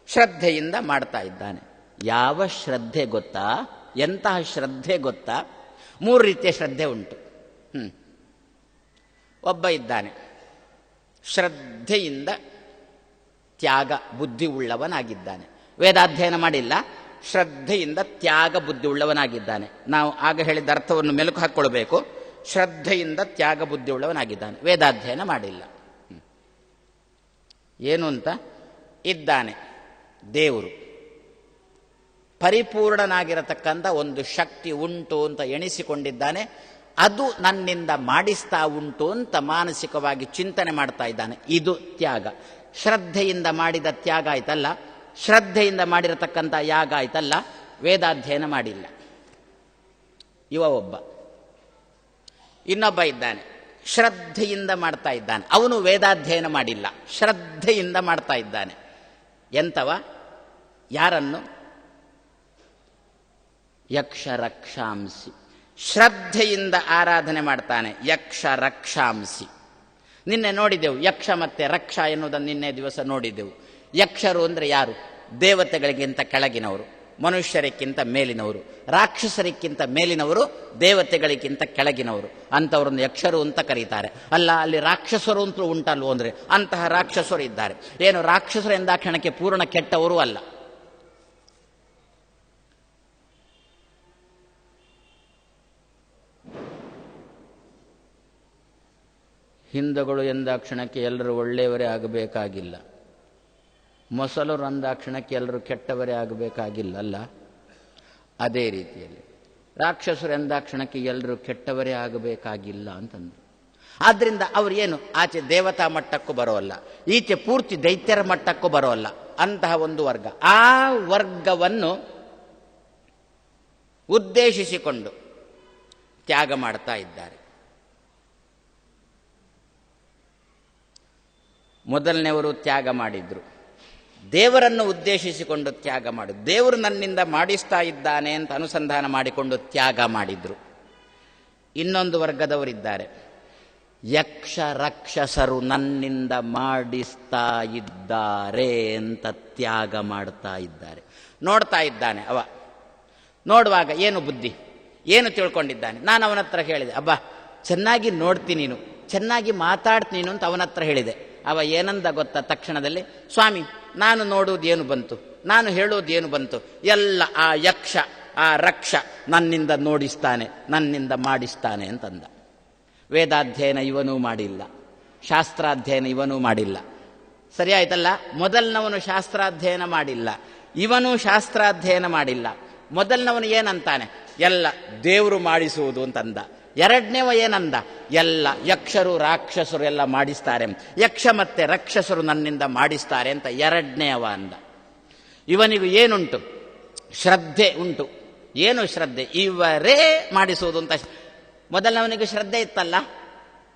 ಶ್ರದ್ಧೆಯಿಂದ ಮಾಡ್ತಾ ಇದ್ದಾನೆ. ಯಾವ ಶ್ರದ್ಧೆ ಗೊತ್ತಾ? ಎಂತಹ ಶ್ರದ್ಧೆ ಗೊತ್ತಾ? 3 ರೀತಿಯ ಶ್ರದ್ಧೆ ಉಂಟು. ಒಬ್ಬ ಇದ್ದಾನೆ, ಶ್ರದ್ಧೆಯಿಂದ ತ್ಯಾಗ ಬುದ್ಧಿ ಉಳ್ಳವನಾಗಿದ್ದಾನೆ. ವೇದಾಧ್ಯಯನ ಮಾಡಿಲ್ಲ, ಶ್ರದ್ಧೆಯಿಂದ ತ್ಯಾಗ ಬುದ್ಧಿ ಉಳ್ಳವನಾಗಿದ್ದಾನೆ. ನಾವು ಆಗ ಹೇಳಿದ ಅರ್ಥವನ್ನು ಮೆಲುಕು ಹಾಕ್ಕೊಳ್ಬೇಕು. ಶ್ರದ್ಧೆಯಿಂದ ತ್ಯಾಗ ಬುದ್ಧಿ ಉಳ್ಳವನಾಗಿದ್ದಾನೆ, ವೇದಾಧ್ಯಯನ ಮಾಡಿಲ್ಲ. ಏನು ಅಂತ ಇದ್ದಾನೆ? ದೇವರು ಪರಿಪೂರ್ಣನಾಗಿರತಕ್ಕಂಥ ಒಂದು ಶಕ್ತಿ ಉಂಟು ಅಂತ ಎಣಿಸಿಕೊಂಡಿದ್ದಾನೆ. ಅದು ನನ್ನಿಂದ ಮಾಡಿಸ್ತಾ ಉಂಟು ಅಂತ ಮಾನಸಿಕವಾಗಿ ಚಿಂತನೆ ಮಾಡ್ತಾ ಇದ್ದಾನೆ. ಇದು ತ್ಯಾಗ. ಶ್ರದ್ಧೆಯಿಂದ ಮಾಡಿದ ತ್ಯಾಗ ಆಯ್ತಲ್ಲ, ಶ್ರದ್ಧೆಯಿಂದ ಮಾಡಿರತಕ್ಕಂಥ ಯಾಗ ಆಯ್ತಲ್ಲ, ವೇದಾಧ್ಯಯನ ಮಾಡಿಲ್ಲ. ಇವ ಒಬ್ಬ. ಇನ್ನೊಬ್ಬ ಇದ್ದಾನೆ, ಶ್ರದ್ಧೆಯಿಂದ ಮಾಡ್ತಾ ಇದ್ದಾನೆ. ಅವನು ವೇದಾಧ್ಯಯನ ಮಾಡಿಲ್ಲ, ಶ್ರದ್ಧೆಯಿಂದ ಮಾಡ್ತಾ ಇದ್ದಾನೆ. ಎಂತವ? ಯಾರನ್ನು? ಯಕ್ಷ ರಕ್ಷಾಂಸಿ. ಶ್ರದ್ಧೆಯಿಂದ ಆರಾಧನೆ ಮಾಡ್ತಾನೆ. ಯಕ್ಷ ರಕ್ಷಾಂಸಿ. ನಿನ್ನೆ ನೋಡಿದೆವು ಯಕ್ಷ ಮತ್ತೆ ರಕ್ಷ ಎನ್ನುವುದನ್ನು ನಿನ್ನೆ ದಿವಸ ನೋಡಿದೆವು. ಯಕ್ಷರು ಅಂದರೆ ಯಾರು? ದೇವತೆಗಳಿಗಿಂತ ಕೆಳಗಿನವರು, ಮನುಷ್ಯರಿಗಿಂತ ಮೇಲಿನವರು. ರಾಕ್ಷಸರಿಗಿಂತ ಮೇಲಿನವರು, ದೇವತೆಗಳಿಗಿಂತ ಕೆಳಗಿನವರು. ಅಂಥವ್ರನ್ನು ಯಕ್ಷರು ಅಂತ ಕರೀತಾರೆ. ಅಲ್ಲ, ಅಲ್ಲಿ ರಾಕ್ಷಸರು ಅಂತಲೂ ಉಂಟಲ್ವೋ ಅಂದರೆ ಅಂತಹ ರಾಕ್ಷಸರು ಇದ್ದಾರೆ. ಏನು ರಾಕ್ಷಸರು ಎಂದಾಕ್ಷಣಕ್ಕೆ ಪೂರ್ಣ ಕೆಟ್ಟವರು ಅಲ್ಲ. ಹಿಂದೂಗಳು ಎಂದಾಕ್ಷಣಕ್ಕೆ ಎಲ್ಲರೂ ಒಳ್ಳೆಯವರೇ ಆಗಬೇಕಾಗಿಲ್ಲ. ಮೊಸಲರು ಅಂದಾಕ್ಷಣಕ್ಕೆ ಎಲ್ಲರೂ ಕೆಟ್ಟವರೇ ಆಗಬೇಕಾಗಿಲ್ಲ ಅಲ್ಲ. ಅದೇ ರೀತಿಯಲ್ಲಿ ರಾಕ್ಷಸರು ಎಂದಾಕ್ಷಣಕ್ಕೆ ಎಲ್ಲರೂ ಕೆಟ್ಟವರೇ ಆಗಬೇಕಾಗಿಲ್ಲ ಅಂತಂದ್ರು. ಆದ್ದರಿಂದ ಅವರು ಏನು ಆಚೆ ದೇವತಾ ಮಟ್ಟಕ್ಕೂ ಬರೋಲ್ಲ, ಈಚೆ ಪೂರ್ತಿ ದೈತ್ಯರ ಮಟ್ಟಕ್ಕೂ ಬರೋಲ್ಲ. ಅಂತಹ ಒಂದು ವರ್ಗ. ಆ ವರ್ಗವನ್ನು ಉದ್ದೇಶಿಸಿಕೊಂಡು ತ್ಯಾಗ ಮಾಡ್ತಾ ಇದ್ದಾರೆ. ಮೊದಲನೆಯವರು ತ್ಯಾಗ ಮಾಡಿದ್ರು, ದೇವರನ್ನು ಉದ್ದೇಶಿಸಿಕೊಂಡು ತ್ಯಾಗ ಮಾಡಿದ್ರು. ದೇವರು ನನ್ನಿಂದ ಮಾಡಿಸ್ತಾ ಇದ್ದಾನೆ ಅಂತ ಅನುಸಂಧಾನ ಮಾಡಿಕೊಂಡು ತ್ಯಾಗ ಮಾಡಿದ್ರು. ಇನ್ನೊಂದು ವರ್ಗದವರಿದ್ದಾರೆ, ಯಕ್ಷ ರಾಕ್ಷಸರು ನನ್ನಿಂದ ಮಾಡಿಸ್ತಾ ಇದ್ದಾರೆ ಅಂತ ತ್ಯಾಗ ಮಾಡ್ತಾ ಇದ್ದಾರೆ. ನೋಡ್ತಾ ಇದ್ದಾನೆ ಅವ. ನೋಡುವಾಗ ಏನು ಬುದ್ಧಿ, ಏನು ತಿಳ್ಕೊಂಡಿದ್ದಾನೆ? ನಾನು ಅವನ ಹತ್ರ ಹೇಳಿದೆ, ಅಬ್ಬಾ ಚೆನ್ನಾಗಿ ನೋಡ್ತೀನಿ ನೀನು, ಚೆನ್ನಾಗಿ ಮಾತಾಡ್ತೀನಿ ನೀನು ಅಂತ ಅವನ ಹತ್ರ ಹೇಳಿದೆ. ಅವ ಏನಂದ ಗೊತ್ತಾ? ತಕ್ಷಣದಲ್ಲಿ, ಸ್ವಾಮಿ ನಾನು ನೋಡುವುದೇನು ಬಂತು, ನಾನು ಹೇಳುವುದೇನು ಬಂತು, ಎಲ್ಲ ಆ ಯಕ್ಷ ಆ ರಕ್ಷ ನನ್ನಿಂದ ನೋಡಿಸ್ತಾನೆ, ನನ್ನಿಂದ ಮಾಡಿಸ್ತಾನೆ ಅಂತಂದ. ವೇದಾಧ್ಯಯನ ಇವನೂ ಮಾಡಿಲ್ಲ, ಶಾಸ್ತ್ರಾಧ್ಯಯನ ಇವನೂ ಮಾಡಿಲ್ಲ. ಸರಿ ಆಯ್ತಲ್ಲ? ಮೊದಲನವನು ಶಾಸ್ತ್ರಾಧ್ಯಯನ ಮಾಡಿಲ್ಲ, ಇವನು ಶಾಸ್ತ್ರಾಧ್ಯಯನ ಮಾಡಿಲ್ಲ. ಮೊದಲನವನು ಏನಂತಾನೆ? ಎಲ್ಲ ದೇವರು ಮಾಡಿಸುವುದು ಅಂತಂದ. ಎರಡನೇವ ಏನಂದ? ಎಲ್ಲ ಯಕ್ಷರು ರಾಕ್ಷಸರು ಎಲ್ಲ ಮಾಡಿಸ್ತಾರೆ, ಯಕ್ಷ ಮತ್ತೆ ರಾಕ್ಷಸರು ನನ್ನಿಂದ ಮಾಡಿಸ್ತಾರೆ ಅಂತ ಎರಡನೇವ ಅಂದ. ಇವನಿಗೂ ಏನುಂಟು? ಶ್ರದ್ಧೆ ಉಂಟು. ಏನು ಶ್ರದ್ಧೆ? ಇವರೇ ಮಾಡಿಸುವುದು ಅಂತ. ಮೊದಲನವನಿಗೆ ಶ್ರದ್ಧೆ ಇತ್ತಲ್ಲ,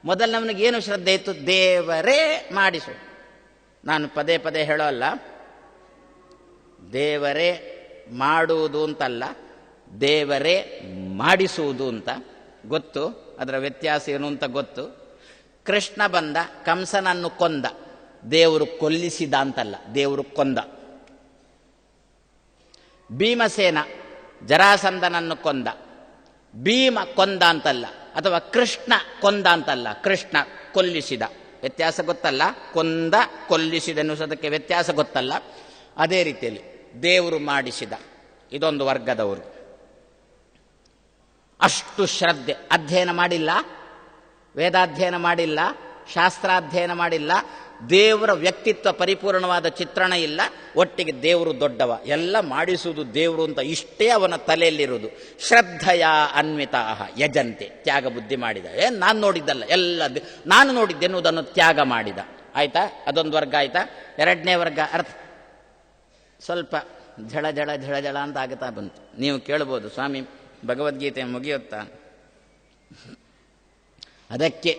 ಮೊದಲನವನಿಗೆ ಏನು ಶ್ರದ್ಧೆ ಇತ್ತು? ದೇವರೇ ಮಾಡಿಸು. ನಾನು ಪದೇ ಪದೇ ಹೇಳೋಲ್ಲ, ದೇವರೇ ಮಾಡುವುದು ಅಂತಲ್ಲ, ದೇವರೇ ಮಾಡಿಸುವುದು ಅಂತ ಗೊತ್ತು. ಅದರ ವ್ಯತ್ಯಾಸ ಏನು ಅಂತ ಗೊತ್ತು. ಕೃಷ್ಣ ಬಂದ, ಕಂಸನನ್ನು ಕೊಂದ, ದೇವರು ಕೊಲ್ಲಿಸಿದ ಅಂತಲ್ಲ, ದೇವರು ಕೊಂದ. ಭೀಮಸೇನ ಜರಾಸಂಧನನ್ನು ಕೊಂದ, ಭೀಮ ಕೊಂದ ಅಂತಲ್ಲ, ಅಥವಾ ಕೃಷ್ಣ ಕೊಂದ ಅಂತಲ್ಲ, ಕೃಷ್ಣ ಕೊಲ್ಲಿಸಿದ. ವ್ಯತ್ಯಾಸ ಗೊತ್ತಲ್ಲ? ಕೊಂದ ಕೊಲ್ಲಿಸಿದ ಎನ್ನುವುದಕ್ಕೆ ವ್ಯತ್ಯಾಸ ಗೊತ್ತಲ್ಲ? ಅದೇ ರೀತಿಯಲ್ಲಿ ದೇವರು ಮಾಡಿಸಿದ. ಇದೊಂದು ವರ್ಗದವರು. ಅಷ್ಟು ಶ್ರದ್ಧೆ. ಅಧ್ಯಯನ ಮಾಡಿಲ್ಲ, ವೇದಾಧ್ಯಯನ ಮಾಡಿಲ್ಲ, ಶಾಸ್ತ್ರಾಧ್ಯಯನ ಮಾಡಿಲ್ಲ, ದೇವರ ವ್ಯಕ್ತಿತ್ವ ಪರಿಪೂರ್ಣವಾದ ಚಿತ್ರಣ ಇಲ್ಲ, ಒಟ್ಟಿಗೆ ದೇವರು ದೊಡ್ಡವ, ಎಲ್ಲ ಮಾಡಿಸುವುದು ದೇವರು ಅಂತ ಇಷ್ಟೇ ಅವನ ತಲೆಯಲ್ಲಿರುವುದು. ಶ್ರದ್ಧೆಯ ಅನ್ವಿತಾಹ ಯಜಂತೆ. ತ್ಯಾಗ ಬುದ್ಧಿ ಮಾಡಿದ. ನಾನು ನೋಡಿದ್ದಲ್ಲ, ಎಲ್ಲ ನಾನು ನೋಡಿದ್ದೆನ್ನುವುದನ್ನು ತ್ಯಾಗ ಮಾಡಿದ. ಆಯ್ತಾ? ಅದೊಂದು ವರ್ಗ ಆಯ್ತಾ? ಎರಡನೇ ವರ್ಗ ಅರ್ಥ ಸ್ವಲ್ಪ ಝಳ ಝಳ ಝಳ ಝಳ ಅಂತ ಆಗುತ್ತಾ ಬಂತು. ನೀವು ಕೇಳ್ಬೋದು, ಸ್ವಾಮಿ ಭಗವದ್ಗೀತೆ ಮುಗಿಯುತ್ತಾ? ಅದಕ್ಕೆ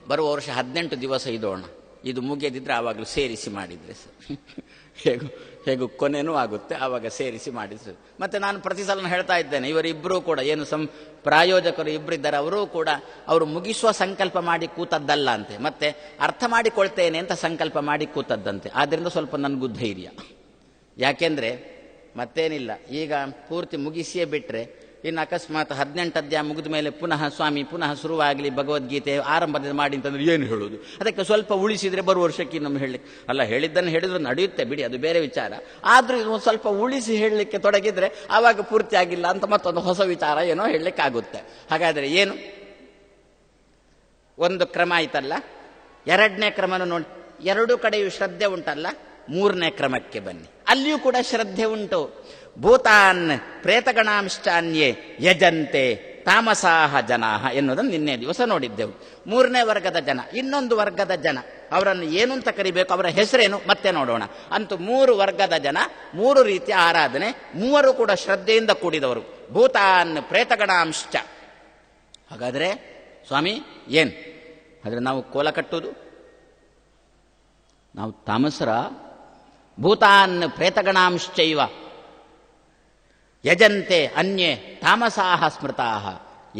ಬರುವ ವರ್ಷ 18 ದಿವಸ ಇಡೋಣ, ಇದು ಮುಗಿಯದಿದ್ರೆ ಆವಾಗಲೂ ಸೇರಿಸಿ ಮಾಡಿದರೆ ಸರ್. ಹೇಗೂ ಕೊನೆನೂ ಆಗುತ್ತೆ, ಆವಾಗ ಸೇರಿಸಿ ಮಾಡಿದ್ರು. ಮತ್ತೆ ನಾನು ಪ್ರತಿ ಸಲ ಹೇಳ್ತಾ ಇದ್ದೇನೆ, ಇವರಿಬ್ಬರೂ ಕೂಡ ಏನು ಪ್ರಾಯೋಜಕರು ಇಬ್ಬರಿದ್ದಾರೆ, ಅವರೂ ಕೂಡ ಅವರು ಮುಗಿಸುವ ಸಂಕಲ್ಪ ಮಾಡಿ ಕೂತದ್ದಲ್ಲ ಅಂತೆ, ಮತ್ತೆ ಅರ್ಥ ಮಾಡಿಕೊಳ್ತೇನೆ ಅಂತ ಸಂಕಲ್ಪ ಮಾಡಿ ಕೂತದ್ದಂತೆ. ಆದ್ದರಿಂದ ಸ್ವಲ್ಪ ನನಗೂ ಧೈರ್ಯ. ಯಾಕೆಂದ್ರೆ ಮತ್ತೇನಿಲ್ಲ, ಈಗ ಪೂರ್ತಿ ಮುಗಿಸಿಯೇ ಬಿಟ್ರೆ ಇನ್ನು ಅಕಸ್ಮಾತ್ 18 ಅಧ್ಯಾಯ ಮುಗಿದ ಮೇಲೆ ಪುನಃ ಸ್ವಾಮಿ ಪುನಃ ಶುರುವಾಗಲಿ ಭಗವದ್ಗೀತೆ ಆರಂಭದಿಂದ ಮಾಡಿ ಅಂತಂದ್ರೆ ಏನು ಹೇಳೋದು? ಅದಕ್ಕೆ ಸ್ವಲ್ಪ ಉಳಿಸಿದ್ರೆ ಬರುವ ವರ್ಷಕ್ಕೆ ಇನ್ನೊಮ್ಮೆ ಹೇಳಲಿಕ್ಕೆ ಅಲ್ಲ, ಹೇಳಿದ್ದನ್ನು ಹೇಳಿದ್ರು ನಡೆಯುತ್ತೆ ಬಿಡಿ, ಅದು ಬೇರೆ ವಿಚಾರ. ಆದ್ರೂ ಇದು ಸ್ವಲ್ಪ ಉಳಿಸಿ ಹೇಳಲಿಕ್ಕೆ ತೊಡಗಿದ್ರೆ ಆವಾಗ ಪೂರ್ತಿ ಆಗಿಲ್ಲ ಅಂತ ಮತ್ತೊಂದು ಹೊಸ ವಿಚಾರ ಏನೋ ಹೇಳಲಿಕ್ಕೆ ಆಗುತ್ತೆ. ಹಾಗಾದ್ರೆ ಏನು ಒಂದು ಕ್ರಮ ಆಯ್ತಲ್ಲ, ಎರಡನೇ ಕ್ರಮನ ನೋಡಿ, ಎರಡೂ ಕಡೆಯೂ ಶ್ರದ್ಧೆ ಉಂಟಲ್ಲ, ಮೂರನೇ ಕ್ರಮಕ್ಕೆ ಬನ್ನಿ. ಅಲ್ಲಿಯೂ ಕೂಡ ಶ್ರದ್ಧೆ ಉಂಟು. ಭೂತಾನ್ ಪ್ರೇತಗಣಾಂಶ್ಚಾನ್ಯೇ ಯಜಂತೆ ತಾಮಸಾಹ ಜನಾಹ ಎನ್ನುವುದನ್ನು ನಿನ್ನೆ ದಿವಸ ನೋಡಿದ್ದೆವು. ಮೂರನೇ ವರ್ಗದ ಜನ, ಇನ್ನೊಂದು ವರ್ಗದ ಜನ, ಅವರನ್ನು ಏನು ಅಂತ ಕರಿಬೇಕು, ಅವರ ಹೆಸರೇನು ಮತ್ತೆ ನೋಡೋಣ. ಅಂತೂ 3 ವರ್ಗದ ಜನ, 3 ರೀತಿಯ ಆರಾಧನೆ, ಮೂವರು ಕೂಡ ಶ್ರದ್ಧೆಯಿಂದ ಕೂಡಿದವರು. ಭೂತಾನ್ ಪ್ರೇತಗಣಾಂಶ್ಚ. ಹಾಗಾದ್ರೆ ಸ್ವಾಮಿ ಏನು ಆದರೆ ನಾವು ಕೋಲ ಕಟ್ಟುವುದು, ನಾವು ತಾಮಸರ? ಭೂತಾನ್ ಪ್ರೇತಗಣಾಂಶ್ಚೈವ ಯಜಂತೆ ಅನ್ಯೇ ತಾಮಸಾಹ ಸ್ಮೃತಾಹ.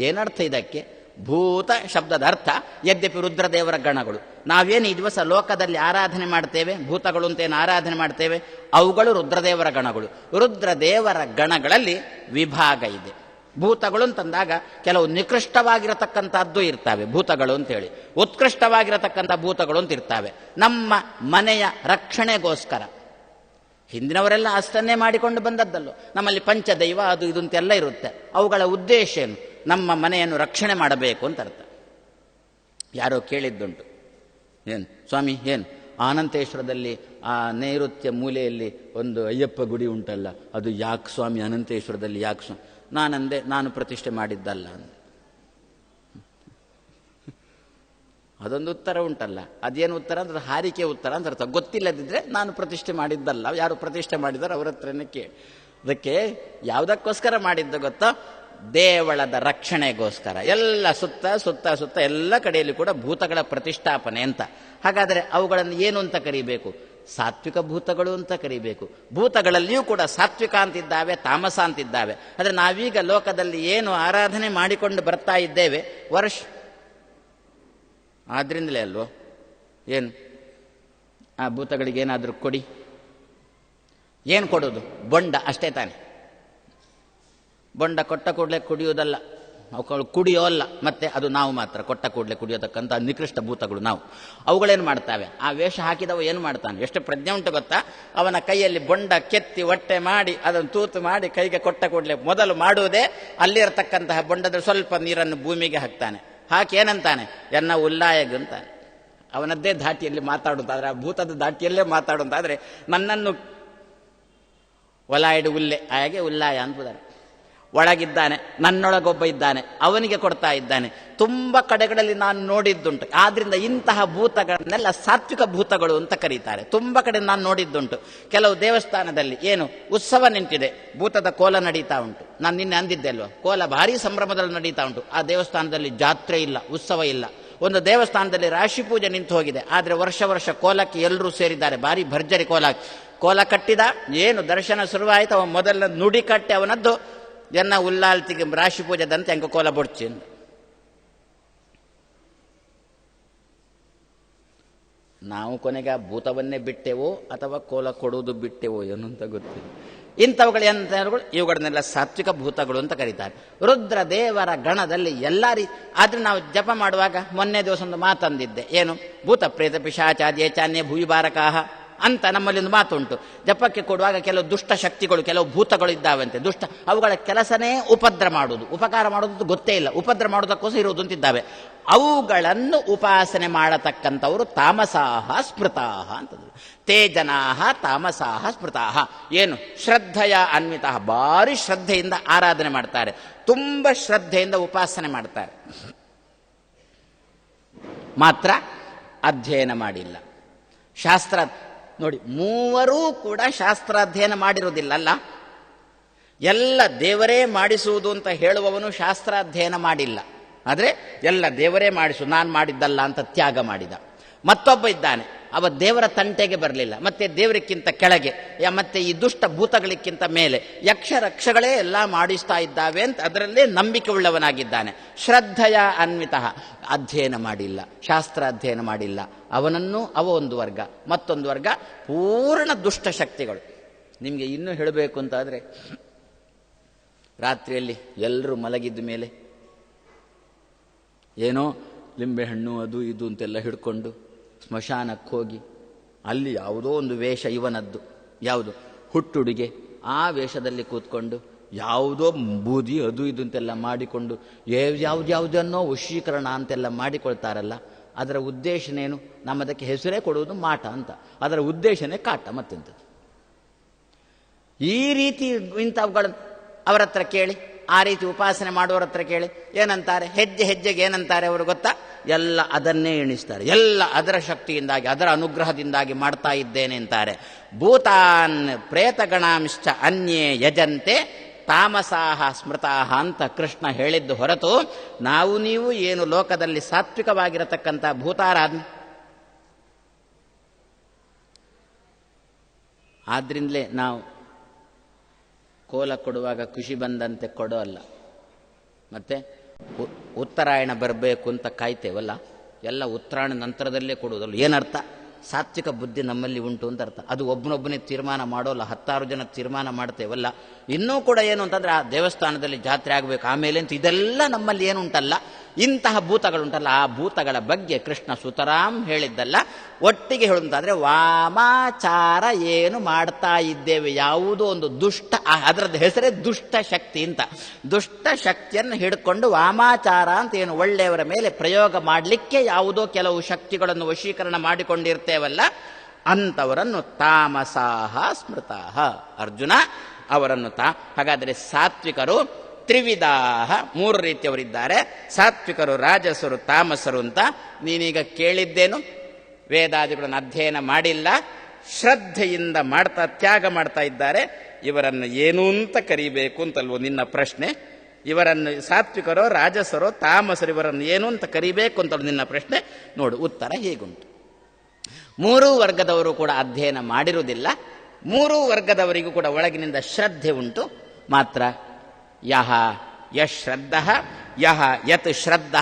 ಏನರ್ಥ ಇದಕ್ಕೆ? ಭೂತ ಶಬ್ದದ ಅರ್ಥ ಯದ್ಯಪಿ ರುದ್ರದೇವರ ಗಣಗಳು. ನಾವೇನು ಈ ದಿವಸ ಲೋಕದಲ್ಲಿ ಆರಾಧನೆ ಮಾಡ್ತೇವೆ, ಭೂತಗಳು ಅಂತ ಏನು ಆರಾಧನೆ ಮಾಡ್ತೇವೆ, ಅವುಗಳು ರುದ್ರದೇವರ ಗಣಗಳು. ರುದ್ರದೇವರ ಗಣಗಳಲ್ಲಿ ವಿಭಾಗ ಇದೆ. ಭೂತಗಳು ಅಂತಂದಾಗ ಕೆಲವು ನಿಕೃಷ್ಟವಾಗಿರತಕ್ಕಂಥದ್ದು ಇರ್ತವೆ ಭೂತಗಳು ಅಂತೇಳಿ, ಉತ್ಕೃಷ್ಟವಾಗಿರತಕ್ಕಂಥ ಭೂತಗಳು ಅಂತ ಇರ್ತವೆ. ನಮ್ಮ ಮನೆಯ ರಕ್ಷಣೆಗೋಸ್ಕರ ಹಿಂದಿನವರೆಲ್ಲ ಅಷ್ಟನ್ನೇ ಮಾಡಿಕೊಂಡು ಬಂದದ್ದಲ್ಲೋ. ನಮ್ಮಲ್ಲಿ ಪಂಚದೈವ ಅದು ಇದು ಅಂತೆಲ್ಲ ಇರುತ್ತೆ. ಅವುಗಳ ಉದ್ದೇಶ ಏನು? ನಮ್ಮ ಮನೆಯನ್ನು ರಕ್ಷಣೆ ಮಾಡಬೇಕು ಅಂತ ಅರ್ಥ. ಯಾರೋ ಕೇಳಿದ್ದುಂಟು, ಏನು ಸ್ವಾಮಿ ಏನು ಅನಂತೇಶ್ವರದಲ್ಲಿ ಆ ನೈಋತ್ಯ ಮೂಲೆಯಲ್ಲಿ ಒಂದು ಅಯ್ಯಪ್ಪ ಗುಡಿ ಉಂಟಲ್ಲ, ಅದು ಯಾಕೆ ಸ್ವಾಮಿ ಅನಂತೇಶ್ವರದಲ್ಲಿ ಯಾಕೆ ಸ್ವಾಮಿ? ನಾನಂದೆ, ನಾನು ಪ್ರತಿಷ್ಠೆ ಮಾಡಿದ್ದಲ್ಲ ಅಂದೆ. ಅದೊಂದು ಉತ್ತರ ಉಂಟಲ್ಲ, ಅದೇನು ಉತ್ತರ ಅಂದ್ರೆ ಹಾರಿಕೆ ಉತ್ತರ ಅಂತ ಅರ್ಥ. ಗೊತ್ತಿಲ್ಲದಿದ್ರೆ ನಾನು ಪ್ರತಿಷ್ಠೆ ಮಾಡಿದ್ದಲ್ಲ, ಯಾರು ಪ್ರತಿಷ್ಠೆ ಮಾಡಿದಾರೆ ಅವ್ರ ಹತ್ರನೇ ಕೇಳಿ. ಅದಕ್ಕೆ ಯಾವುದಕ್ಕೋಸ್ಕರ ಮಾಡಿದ್ದು ಗೊತ್ತಾ? ದೇವಳದ ರಕ್ಷಣೆಗೋಸ್ಕರ. ಎಲ್ಲ ಸುತ್ತ ಸುತ್ತ ಸುತ್ತ ಎಲ್ಲ ಕಡೆಯಲ್ಲಿ ಕೂಡ ಭೂತಗಳ ಪ್ರತಿಷ್ಠಾಪನೆ ಅಂತ. ಹಾಗಾದರೆ ಅವುಗಳನ್ನು ಏನು ಅಂತ ಕರಿಬೇಕು? ಸಾತ್ವಿಕ ಭೂತಗಳು ಅಂತ ಕರಿಬೇಕು. ಭೂತಗಳಲ್ಲಿಯೂ ಕೂಡ ಸಾತ್ವಿಕ ಅಂತಿದ್ದಾವೆ, ತಾಮಸ ಅಂತಿದ್ದಾವೆ. ಆದರೆ ನಾವೀಗ ಲೋಕದಲ್ಲಿ ಏನು ಆರಾಧನೆ ಮಾಡಿಕೊಂಡು ಬರ್ತಾ ಇದ್ದೇವೆ ಆದ್ರಿಂದಲೇ ಅಲ್ವೋ? ಏನು ಆ ಭೂತಗಳಿಗೇನಾದರೂ ಕೊಡಿ, ಏನು ಕೊಡೋದು? ಬೊಂಡ ಅಷ್ಟೇ ತಾನೆ. ಬೊಂಡ ಕೊಟ್ಟ ಕೂಡಲೇ ಕುಡಿಯೋದಲ್ಲ, ಅವುಗಳು ಕುಡಿಯೋಲ್ಲ. ಮತ್ತೆ ಅದು ನಾವು ಮಾತ್ರ ಕೊಟ್ಟ ಕೂಡಲೇ ಕುಡಿಯೋತಕ್ಕಂಥ ನಿಕೃಷ್ಟ ಭೂತಗಳು ನಾವು. ಅವುಗಳೇನು ಮಾಡ್ತಾವೆ? ಆ ವೇಷ ಹಾಕಿದವ ಏನು ಮಾಡ್ತಾನೆ? ಎಷ್ಟು ಪ್ರಜ್ಞೆ ಉಂಟು ಗೊತ್ತಾ? ಅವನ ಕೈಯಲ್ಲಿ ಬೊಂಡ ಕೆತ್ತಿ ಹೊಟ್ಟೆ ಮಾಡಿ ಅದನ್ನು ತೂತು ಮಾಡಿ ಕೈಗೆ ಕೊಟ್ಟ ಕೂಡಲೇ ಮೊದಲು ಮಾಡುವುದೇ ಅಲ್ಲಿರತಕ್ಕಂತಹ ಬೊಂಡದ ಸ್ವಲ್ಪ ನೀರನ್ನು ಭೂಮಿಗೆ ಹಾಕ್ತಾನೆ. ಹಾಕಿ ಏನಂತಾನೆ? ಎನ್ನ ಉಲ್ಲಾಯಗಂತಾನೆ. ಅವನದ್ದೇ ಧಾಟಿಯಲ್ಲಿ ಮಾತಾಡುತ್ತಾದ್ರೆ, ಆ ಭೂತದ ಧಾಟಿಯಲ್ಲೇ ಮಾತಾಡುತ್ತಾದ್ರೆ, ನನ್ನನ್ನು ಒಲಾಯಿಡು ಉಲ್ಲೆ ಹಾಗೆ ಉಲ್ಲಾಯ ಅಂತಿದ್ದಾರೆ. ಒಳಗಿದ್ದಾನೆ, ನನ್ನೊಳಗೊಬ್ಬ ಇದ್ದಾನೆ, ಅವನಿಗೆ ಕೊಡ್ತಾ ಇದ್ದಾನೆ. ತುಂಬ ಕಡೆಗಳಲ್ಲಿ ನಾನು ನೋಡಿದ್ದುಂಟು. ಆದ್ರಿಂದ ಇಂತಹ ಭೂತಗಳನ್ನೆಲ್ಲ ಸಾತ್ವಿಕ ಭೂತಗಳು ಅಂತ ಕರೀತಾರೆ. ತುಂಬ ಕಡೆ ನಾನು ನೋಡಿದ್ದುಂಟು. ಕೆಲವು ದೇವಸ್ಥಾನದಲ್ಲಿ ಏನು ಉತ್ಸವ ನಿಂತಿದೆ, ಭೂತದ ಕೋಲ ನಡೀತಾ ಉಂಟು. ನಾನು ನಿನ್ನೆ ಅಂದಿದ್ದೆ ಅಲ್ವ, ಕೋಲ ಭಾರಿ ಸಂಭ್ರಮದಲ್ಲಿ ನಡೀತಾ ಉಂಟು. ಆ ದೇವಸ್ಥಾನದಲ್ಲಿ ಜಾತ್ರೆ ಇಲ್ಲ, ಉತ್ಸವ ಇಲ್ಲ. ಒಂದು ದೇವಸ್ಥಾನದಲ್ಲಿ ರಾಶಿ ಪೂಜೆ ನಿಂತು ಹೋಗಿದೆ, ಆದರೆ ವರ್ಷ ವರ್ಷ ಕೋಲಕ್ಕೆ ಎಲ್ಲರೂ ಸೇರಿದ್ದಾರೆ. ಭಾರಿ ಭರ್ಜರಿ ಕೋಲ ಕಟ್ಟಿದ. ಏನು ದರ್ಶನ ಶುರುವಾಯಿತು, ಅವ ಮೊದಲ ನುಡಿ ಕಟ್ಟಿ ಅವನದ್ದು ಎನ್ನ ಉಲ್ಲಾಲ್ತಿಗೆ ರಾಶಿ ಪೂಜೆದಂತೆ ಹೆಂಗ ಕೋಲ ಬೊಡ್ಚಿ. ನಾವು ಕೊನೆಗೆ ಆ ಭೂತವನ್ನೇ ಬಿಟ್ಟೆವೋ ಅಥವಾ ಕೋಲ ಕೊಡುವುದು ಬಿಟ್ಟೆವೋ ಏನು ಅಂತ ಗೊತ್ತಿಲ್ಲ. ಇಂಥವುಗಳು ಎಂಥವುಗಳು? ಇವುಗಳನ್ನೆಲ್ಲ ಸಾತ್ವಿಕ ಭೂತಗಳು ಅಂತ ಕರೀತಾರೆ. ರುದ್ರ ದೇವರ ಗಣದಲ್ಲಿ ಎಲ್ಲ ಆದ್ರೆ ನಾವು ಜಪ ಮಾಡುವಾಗ ಮೊನ್ನೆ ದಿವಸ ಒಂದು ಮಾತಂದಿದ್ದೆ, ಏನು? ಭೂತ ಪ್ರೇತ ಪಿಶಾಚಾದ್ಯ ಚಾನ್ಯ ಭೂವಿಭಾರಕಾಹ ಅಂತ ನಮ್ಮಲ್ಲಿ ಒಂದು ಮಾತುಂಟು. ಜಪಕ್ಕೆ ಕೊಡುವಾಗ ಕೆಲವು ದುಷ್ಟ ಶಕ್ತಿಗಳು, ಕೆಲವು ಭೂತಗಳು ಇದ್ದಾವಂತೆ. ದುಷ್ಟ ಅವುಗಳ ಕೆಲಸನೇ ಉಪದ್ರ ಮಾಡುವುದು, ಉಪಕಾರ ಮಾಡೋದು ಗೊತ್ತೇ ಇಲ್ಲ, ಉಪದ್ರ ಮಾಡೋದಕ್ಕೋಸ್ಕರ ಇರುವುದು ಅಂತಿದ್ದಾವೆ. ಅವುಗಳನ್ನು ಉಪಾಸನೆ ಮಾಡತಕ್ಕಂಥವರು ತಾಮಸಾಹ ಸ್ಮೃತಾಹ ಅಂತಂದ್ರು. ತೇ ಜನಾಹ ತಾಮಸಾಹ ಸ್ಮೃತಾಹ. ಏನು? ಶ್ರದ್ಧೆಯ ಅನ್ವಿತ, ಭಾರಿ ಶ್ರದ್ಧೆಯಿಂದ ಆರಾಧನೆ ಮಾಡ್ತಾರೆ, ತುಂಬ ಶ್ರದ್ಧೆಯಿಂದ ಉಪಾಸನೆ ಮಾಡ್ತಾರೆ. ಮಾತ್ರ ಅಧ್ಯಯನ ಮಾಡಿಲ್ಲ, ಶಾಸ್ತ್ರ ನೋಡಿ. ಮೂವರೂ ಕೂಡ ಶಾಸ್ತ್ರಾಧ್ಯಯನ ಮಾಡಿರುವುದಿಲ್ಲ ಅಲ್ಲ. ಎಲ್ಲ ದೇವರೇ ಮಾಡಿಸುವುದು ಅಂತ ಹೇಳುವವನು ಶಾಸ್ತ್ರಾಧ್ಯಯನ ಮಾಡಿಲ್ಲ. ಆದರೆ ಎಲ್ಲ ದೇವರೇ ಮಾಡಿಸು, ನಾನು ಮಾಡಿದ್ದಲ್ಲ ಅಂತ ತ್ಯಾಗ ಮಾಡಿದ. ಮತ್ತೊಬ್ಬ ಇದ್ದಾನೆ, ಅವ ದೇವರ ತಂಟೆಗೆ ಬರಲಿಲ್ಲ, ಮತ್ತೆ ದೇವರಿಕ್ಕಿಂತ ಕೆಳಗೆ, ಮತ್ತೆ ಈ ದುಷ್ಟ ಭೂತಗಳಿಕ್ಕಿಂತ ಮೇಲೆ ಯಕ್ಷ ರಕ್ಷಗಳೇ ಎಲ್ಲ ಮಾಡಿಸ್ತಾ ಇದ್ದಾವೆ ಅಂತ ಅದರಲ್ಲೇ ನಂಬಿಕೆ ಉಳ್ಳವನಾಗಿದ್ದಾನೆ. ಶ್ರದ್ಧೆಯ ಅನ್ವಿತ, ಅಧ್ಯಯನ ಮಾಡಿಲ್ಲ, ಶಾಸ್ತ್ರ ಅಧ್ಯಯನ ಮಾಡಿಲ್ಲ, ಅವನನ್ನು ಅವ ಒಂದು ವರ್ಗ. ಮತ್ತೊಂದು ವರ್ಗ ಪೂರ್ಣ ದುಷ್ಟ ಶಕ್ತಿಗಳು. ನಿಮಗೆ ಇನ್ನೂ ಹೇಳಬೇಕು ಅಂತಾದರೆ, ರಾತ್ರಿಯಲ್ಲಿ ಎಲ್ಲರೂ ಮಲಗಿದ್ದ ಮೇಲೆ ಏನೋ ಲಿಂಬೆಹಣ್ಣು ಅದು ಇದು ಅಂತೆಲ್ಲ ಹಿಡ್ಕೊಂಡು ಸ್ಮಶಾನಕ್ಕೆ ಹೋಗಿ ಅಲ್ಲಿ ಯಾವುದೋ ಒಂದು ವೇಷ ಇವನದ್ದು, ಯಾವುದು ಹುಟ್ಟುಡುಗೆ, ಆ ವೇಷದಲ್ಲಿ ಕೂತ್ಕೊಂಡು ಯಾವುದೋ ಬೂದಿ ಅದು ಇದು ಅಂತೆಲ್ಲ ಮಾಡಿಕೊಂಡು ಯಾವುದ್ಯಾವುದನ್ನೋ ವಶೀಕರಣ ಅಂತೆಲ್ಲ ಮಾಡಿಕೊಳ್ತಾರಲ್ಲ, ಅದರ ಉದ್ದೇಶನೇನು? ನಮ್ಮದಕ್ಕೆ ಹೆಸರೇ ಕೊಡುವುದು ಮಾಟ ಅಂತ, ಅದರ ಉದ್ದೇಶನೇ ಕಾಟ, ಮತ್ತೆಂಥದ್ದು. ಈ ರೀತಿ ಇಂಥವುಗಳು ಅವರ ಹತ್ರ ಕೇಳಿ, ಆ ರೀತಿ ಉಪಾಸನೆ ಮಾಡುವವರ ಹತ್ರ ಕೇಳಿ ಏನಂತಾರೆ, ಹೆಜ್ಜೆ ಹೆಜ್ಜೆಗೆ ಏನಂತಾರೆ ಅವರು ಗೊತ್ತಾ? ಎಲ್ಲ ಅದನ್ನೇ ಎಣಿಸ್ತಾರೆ, ಎಲ್ಲ ಅದರ ಶಕ್ತಿಯಿಂದಾಗಿ, ಅದರ ಅನುಗ್ರಹದಿಂದಾಗಿ ಮಾಡ್ತಾ ಇದ್ದೇನೆ ಅಂತಾರೆ. ಭೂತಾನ್ ಪ್ರೇತಗಣಾಂಶ್ಚ ಅನ್ಯೇ ಯಜಂತೆ ತಾಮಸಾಹ ಸ್ಮೃತಾಹ ಅಂತ ಕೃಷ್ಣ ಹೇಳಿದ್ದು ಹೊರತು ನಾವು ನೀವು ಏನು ಲೋಕದಲ್ಲಿ ಸಾತ್ವಿಕವಾಗಿರತಕ್ಕಂಥ ಭೂತಾರಾಧನೆ. ಆದ್ರಿಂದಲೇ ನಾವು ಕೋಲ ಕೊಡುವಾಗ ಖುಷಿ ಬಂದಂತೆ ಕೊಡೋ ಅಲ್ಲ, ಮತ್ತೆ ಉತ್ತರಾಯಣ ಬರಬೇಕು ಅಂತ ಕಾಯ್ತೇವಲ್ಲ, ಎಲ್ಲ ಉತ್ತರಾಯಣ ನಂತರದಲ್ಲೇ ಕೊಡುವುದಲ್ಲ. ಏನರ್ಥ? ಸಾತ್ವಿಕ ಬುದ್ಧಿ ನಮ್ಮಲ್ಲಿ ಉಂಟು ಅಂತ ಅರ್ಥ. ಅದು ಒಬ್ಬನೊಬ್ಬನೇ ತೀರ್ಮಾನ ಮಾಡೋಲ್ಲ, 10 ಜನ ತೀರ್ಮಾನ ಮಾಡ್ತೇವಲ್ಲ. ಇನ್ನೂ ಕೂಡ ಏನು ಅಂತಂದ್ರೆ, ಆ ದೇವಸ್ಥಾನದಲ್ಲಿ ಜಾತ್ರೆ ಆಗಬೇಕು ಆಮೇಲೆ ಅಂತ, ಇದೆಲ್ಲ ನಮ್ಮಲ್ಲಿ ಏನುಂಟಲ್ಲ, ಇಂತಹ ಭೂತಗಳುಂಟಲ್ಲ, ಆ ಭೂತಗಳ ಬಗ್ಗೆ ಕೃಷ್ಣ ಸುತರಾಮ್ ಹೇಳಿದ್ದಲ್ಲ. ಒಟ್ಟಿಗೆ ಹೇಳುವಂತಾದ್ರೆ ವಾಮಾಚಾರ ಏನು ಮಾಡ್ತಾ ಇದ್ದೇವೆ, ಯಾವುದೋ ಒಂದು ದುಷ್ಟ, ಅದರದ್ದು ಹೆಸರೇ ದುಷ್ಟ ಶಕ್ತಿ ಅಂತ. ದುಷ್ಟ ಶಕ್ತಿಯನ್ನು ಹಿಡ್ಕೊಂಡು ವಾಮಾಚಾರ ಅಂತ ಏನು ಒಳ್ಳೆಯವರ ಮೇಲೆ ಪ್ರಯೋಗ ಮಾಡಲಿಕ್ಕೆ ಯಾವುದೋ ಕೆಲವು ಶಕ್ತಿಗಳನ್ನು ವಶೀಕರಣ ಮಾಡಿಕೊಂಡಿರ್ತೇವಲ್ಲ, ಅಂಥವರನ್ನು ತಾಮಸಾಹ ಸ್ಮೃತಾಹ. ಅರ್ಜುನ ಅವರನ್ನು ಹಾಗಾದರೆ ಸಾತ್ವಿಕರು ತ್ರಿವಿಧಾಹ, 3 ರೀತಿಯವರಿದ್ದಾರೆ. ಸಾತ್ವಿಕರು, ರಾಜಸರು, ತಾಮಸರು ಅಂತ. ನೀನೀಗ ಕೇಳಿದ್ದೇನು? ವೇದಾದಿಗಳನ್ನು ಅಧ್ಯಯನ ಮಾಡಿಲ್ಲ, ಶ್ರದ್ಧೆಯಿಂದ ತ್ಯಾಗ ಮಾಡ್ತಾ ಇದ್ದಾರೆ. ಇವರನ್ನು ಏನು ಅಂತ ಕರೀಬೇಕು ಅಂತಲ್ವೋ ನಿನ್ನ ಪ್ರಶ್ನೆ. ಇವರನ್ನು ಸಾತ್ವಿಕರೋ, ರಾಜಸರೋ, ತಾಮಸರು, ಇವರನ್ನು ಏನು ಅಂತ ಕರೀಬೇಕು ಅಂತಲ್ವ ನಿನ್ನ ಪ್ರಶ್ನೆ. ನೋಡು, ಉತ್ತರ ಹೀಗುಂಟು. 3 ವರ್ಗದವರು ಕೂಡ ಅಧ್ಯಯನ ಮಾಡಿರುವುದಿಲ್ಲ. 3 ವರ್ಗದವರಿಗೂ ಕೂಡ ಒಳಗಿನಿಂದ ಶ್ರದ್ಧೆ ಉಂಟು. ಮಾತ್ರ ಯಶ್ರದ್ಧ ಯತ್ ಶ್ರದ್ಧ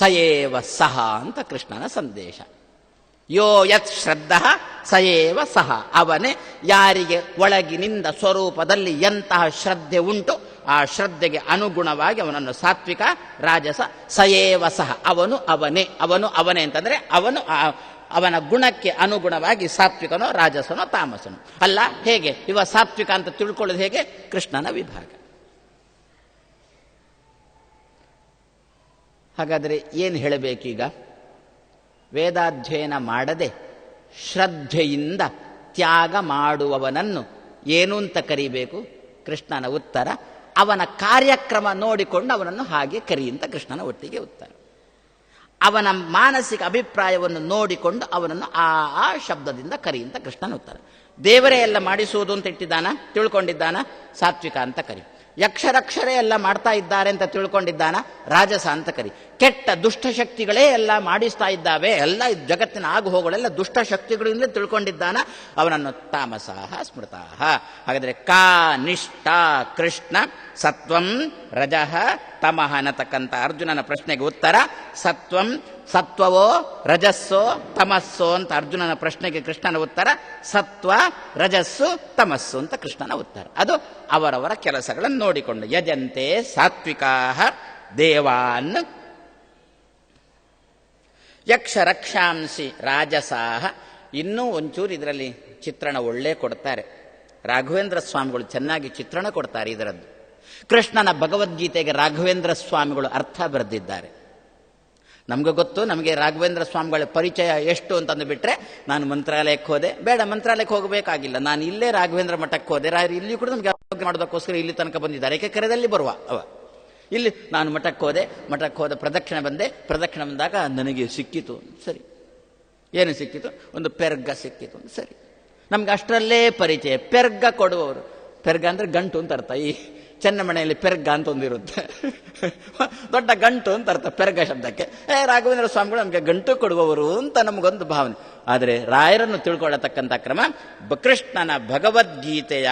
ಸಯೇವ ಸಹ ಅಂತ ಕೃಷ್ಣನ ಸಂದೇಶ. ಯೋ ಯತ್ ಶ್ರದ್ಧ ಸಯೇವ ಸಹ, ಅವನೇ ಯಾರಿಗೆ ಒಳಗಿನಿಂದ ಸ್ವರೂಪದಲ್ಲಿ ಎಂತಹ ಶ್ರದ್ಧೆ ಉಂಟು, ಆ ಶ್ರದ್ಧೆಗೆ ಅನುಗುಣವಾಗಿ ಅವನನ್ನು ಸಾತ್ವಿಕ, ರಾಜಸ, ಸಯೇವ ಸಹ, ಅವನು ಅವನೇ ಅಂತಂದ್ರೆ ಅವನ ಗುಣಕ್ಕೆ ಅನುಗುಣವಾಗಿ ಸಾತ್ವಿಕನೋ, ರಾಜಸನೋ, ತಾಮಸನೋ ಅಲ್ಲ. ಹೇಗೆ ಇವ ಸಾತ್ವಿಕ ಅಂತ ತಿಳ್ಕೊಳ್ಳೋದು ಹೇಗೆ? ಕೃಷ್ಣನ ವಿಭಾಗ. ಹಾಗಾದರೆ ಏನು ಹೇಳಬೇಕೀಗ? ವೇದಾಧ್ಯಯನ ಮಾಡದೆ ಶ್ರದ್ಧೆಯಿಂದ ತ್ಯಾಗ ಮಾಡುವವನನ್ನು ಏನು ಅಂತ ಕರೀಬೇಕು? ಕೃಷ್ಣನ ಉತ್ತರ, ಅವನ ಕಾರ್ಯಕ್ರಮ ನೋಡಿಕೊಂಡು ಅವನನ್ನು ಹಾಗೆ ಕರಿ ಅಂತ ಕೃಷ್ಣನ ಒಟ್ಟಿಗೆ ಉತ್ತರ. ಅವನ ಮಾನಸಿಕ ಅಭಿಪ್ರಾಯವನ್ನು ನೋಡಿಕೊಂಡು ಅವನನ್ನು ಆ ಶಬ್ದದಿಂದ ಕರಿ ಅಂತ ಕೃಷ್ಣನ ಉತ್ತರ. ದೇವರೇ ಎಲ್ಲ ಮಾಡಿಸುವುದು ಅಂತ ಇಟ್ಟಿದ್ದಾನ, ತಿಳ್ಕೊಂಡಿದ್ದಾನ, ಸಾತ್ವಿಕ ಅಂತ ಕರಿ. ಯಕ್ಷರಕ್ಷರೇ ಎಲ್ಲ ಮಾಡ್ತಾ ಇದ್ದಾರೆ ಅಂತ ತಿಳ್ಕೊಂಡಿದ್ದಾನ, ರಾಜಸ ಅಂತ ಕರಿ. ಕೆಟ್ಟ ದುಷ್ಟಶಕ್ತಿಗಳೇ ಎಲ್ಲ ಮಾಡಿಸ್ತಾ ಇದ್ದಾವೆ, ಎಲ್ಲ ಜಗತ್ತಿನ ಆಗು ಹೋಗಳೆಲ್ಲ ದುಷ್ಟಶಕ್ತಿಗಳಿಂದಲೇ ತಿಳ್ಕೊಂಡಿದ್ದಾನ, ಅವನನ್ನು ತಾಮಸಾಹ ಸ್ಮೃತಾಹ. ಹಾಗಾದರೆ ನಿಷ್ಠ ಕೃಷ್ಣ ಸತ್ವಂ ರಜಃ ತಮಃ ಅನ್ನತಕ್ಕಂಥ ಅರ್ಜುನನ ಪ್ರಶ್ನೆಗೆ ಉತ್ತರ ಸತ್ವವೋ ರಜಸ್ಸೋ ತಮಸ್ಸೋ ಅಂತ ಅರ್ಜುನನ ಪ್ರಶ್ನೆಗೆ ಕೃಷ್ಣನ ಉತ್ತರ ಸತ್ವ, ರಜಸ್ಸು, ತಮಸ್ಸು ಅಂತ ಕೃಷ್ಣನ ಉತ್ತರ. ಅದು ಅವರವರ ಕೆಲಸಗಳನ್ನು ನೋಡಿಕೊಂಡು. ಯಜಂತೆ ಸಾತ್ವಿಕಾಹ ದೇವಾನ್ ಯಕ್ಷ ರಕ್ಷಾಂಸಿ ರಾಜಸಾಹ. ಇನ್ನೂ ಒಂಚೂರು ಇದರಲ್ಲಿ ಚಿತ್ರಣ ಒಳ್ಳೆ ಕೊಡ್ತಾರೆ. ರಾಘವೇಂದ್ರ ಸ್ವಾಮಿಗಳು ಚೆನ್ನಾಗಿ ಚಿತ್ರಣ ಕೊಡ್ತಾರೆ ಇದರದ್ದು. ಕೃಷ್ಣನ ಭಗವದ್ಗೀತೆಗೆ ರಾಘವೇಂದ್ರ ಸ್ವಾಮಿಗಳು ಅರ್ಥ ಬರೆದಿದ್ದಾರೆ. ನಮ್ಗೆ ಗೊತ್ತು, ನಮಗೆ ರಾಘವೇಂದ್ರ ಸ್ವಾಮಿಗಳ ಪರಿಚಯ ಎಷ್ಟು ಅಂತಂದು ಬಿಟ್ರೆ, ನಾನು ಮಂತ್ರಾಲಯಕ್ಕೆ ಹೋದೆ, ಬೇಡ ಮಂತ್ರಾಲಯಕ್ಕೆ ಹೋಗಬೇಕಾಗಿಲ್ಲ, ನಾನು ಇಲ್ಲೇ ರಾಘವೇಂದ್ರ ಮಠಕ್ಕೆ ಹೋದೆ, ಇಲ್ಲಿ ಕೂಡ ನಮ್ಗೆ ಆರೋಗ್ಯ ಮಾಡೋದಕ್ಕೋಸ್ಕರ ಇಲ್ಲಿ ತನಕ ಬಂದಿದ್ದಾರೆ, ಏಕೆ ಕರೆದಲ್ಲಿ ಬರುವ ಇಲ್ಲಿ ನಾನು ಮಠಕ್ಕೆ ಹೋದ ಪ್ರದಕ್ಷಿಣೆ ಬಂದಾಗ ನನಗೆ ಸಿಕ್ಕಿತು. ಸರಿ, ಏನು ಸಿಕ್ಕಿತು? ಒಂದು ಪೆರ್ಗ ಸಿಕ್ಕಿತು. ಸರಿ, ನಮ್ಗೆ ಅಷ್ಟರಲ್ಲೇ ಪರಿಚಯ. ಪೆರ್ಗ ಕೊಡುವವರು, ಪೆರ್ಗ ಅಂದ್ರೆ ಗಂಟು ಅಂತ ಅರ್ಥ. ಈ ಚೆನ್ನಮಣೆಯಲ್ಲಿ ಪೆರ್ಗ ಅಂತ ಒಂದಿರುತ್ತೆ, ದೊಡ್ಡ ಗಂಟು ಅಂತ ಅರ್ಥ ಪೆರ್ಗ ಶಬ್ದಕ್ಕೆ. ರಾಘವೇಂದ್ರ ಸ್ವಾಮಿಗಳು ನಮಗೆ ಗಂಟು ಕೊಡುವವರು ಅಂತ ನಮಗೊಂದು ಭಾವನೆ. ಆದರೆ ರಾಯರನ್ನು ತಿಳ್ಕೊಳ್ಳತಕ್ಕಂಥ ಕ್ರಮ, ಕೃಷ್ಣನ ಭಗವದ್ಗೀತೆಯ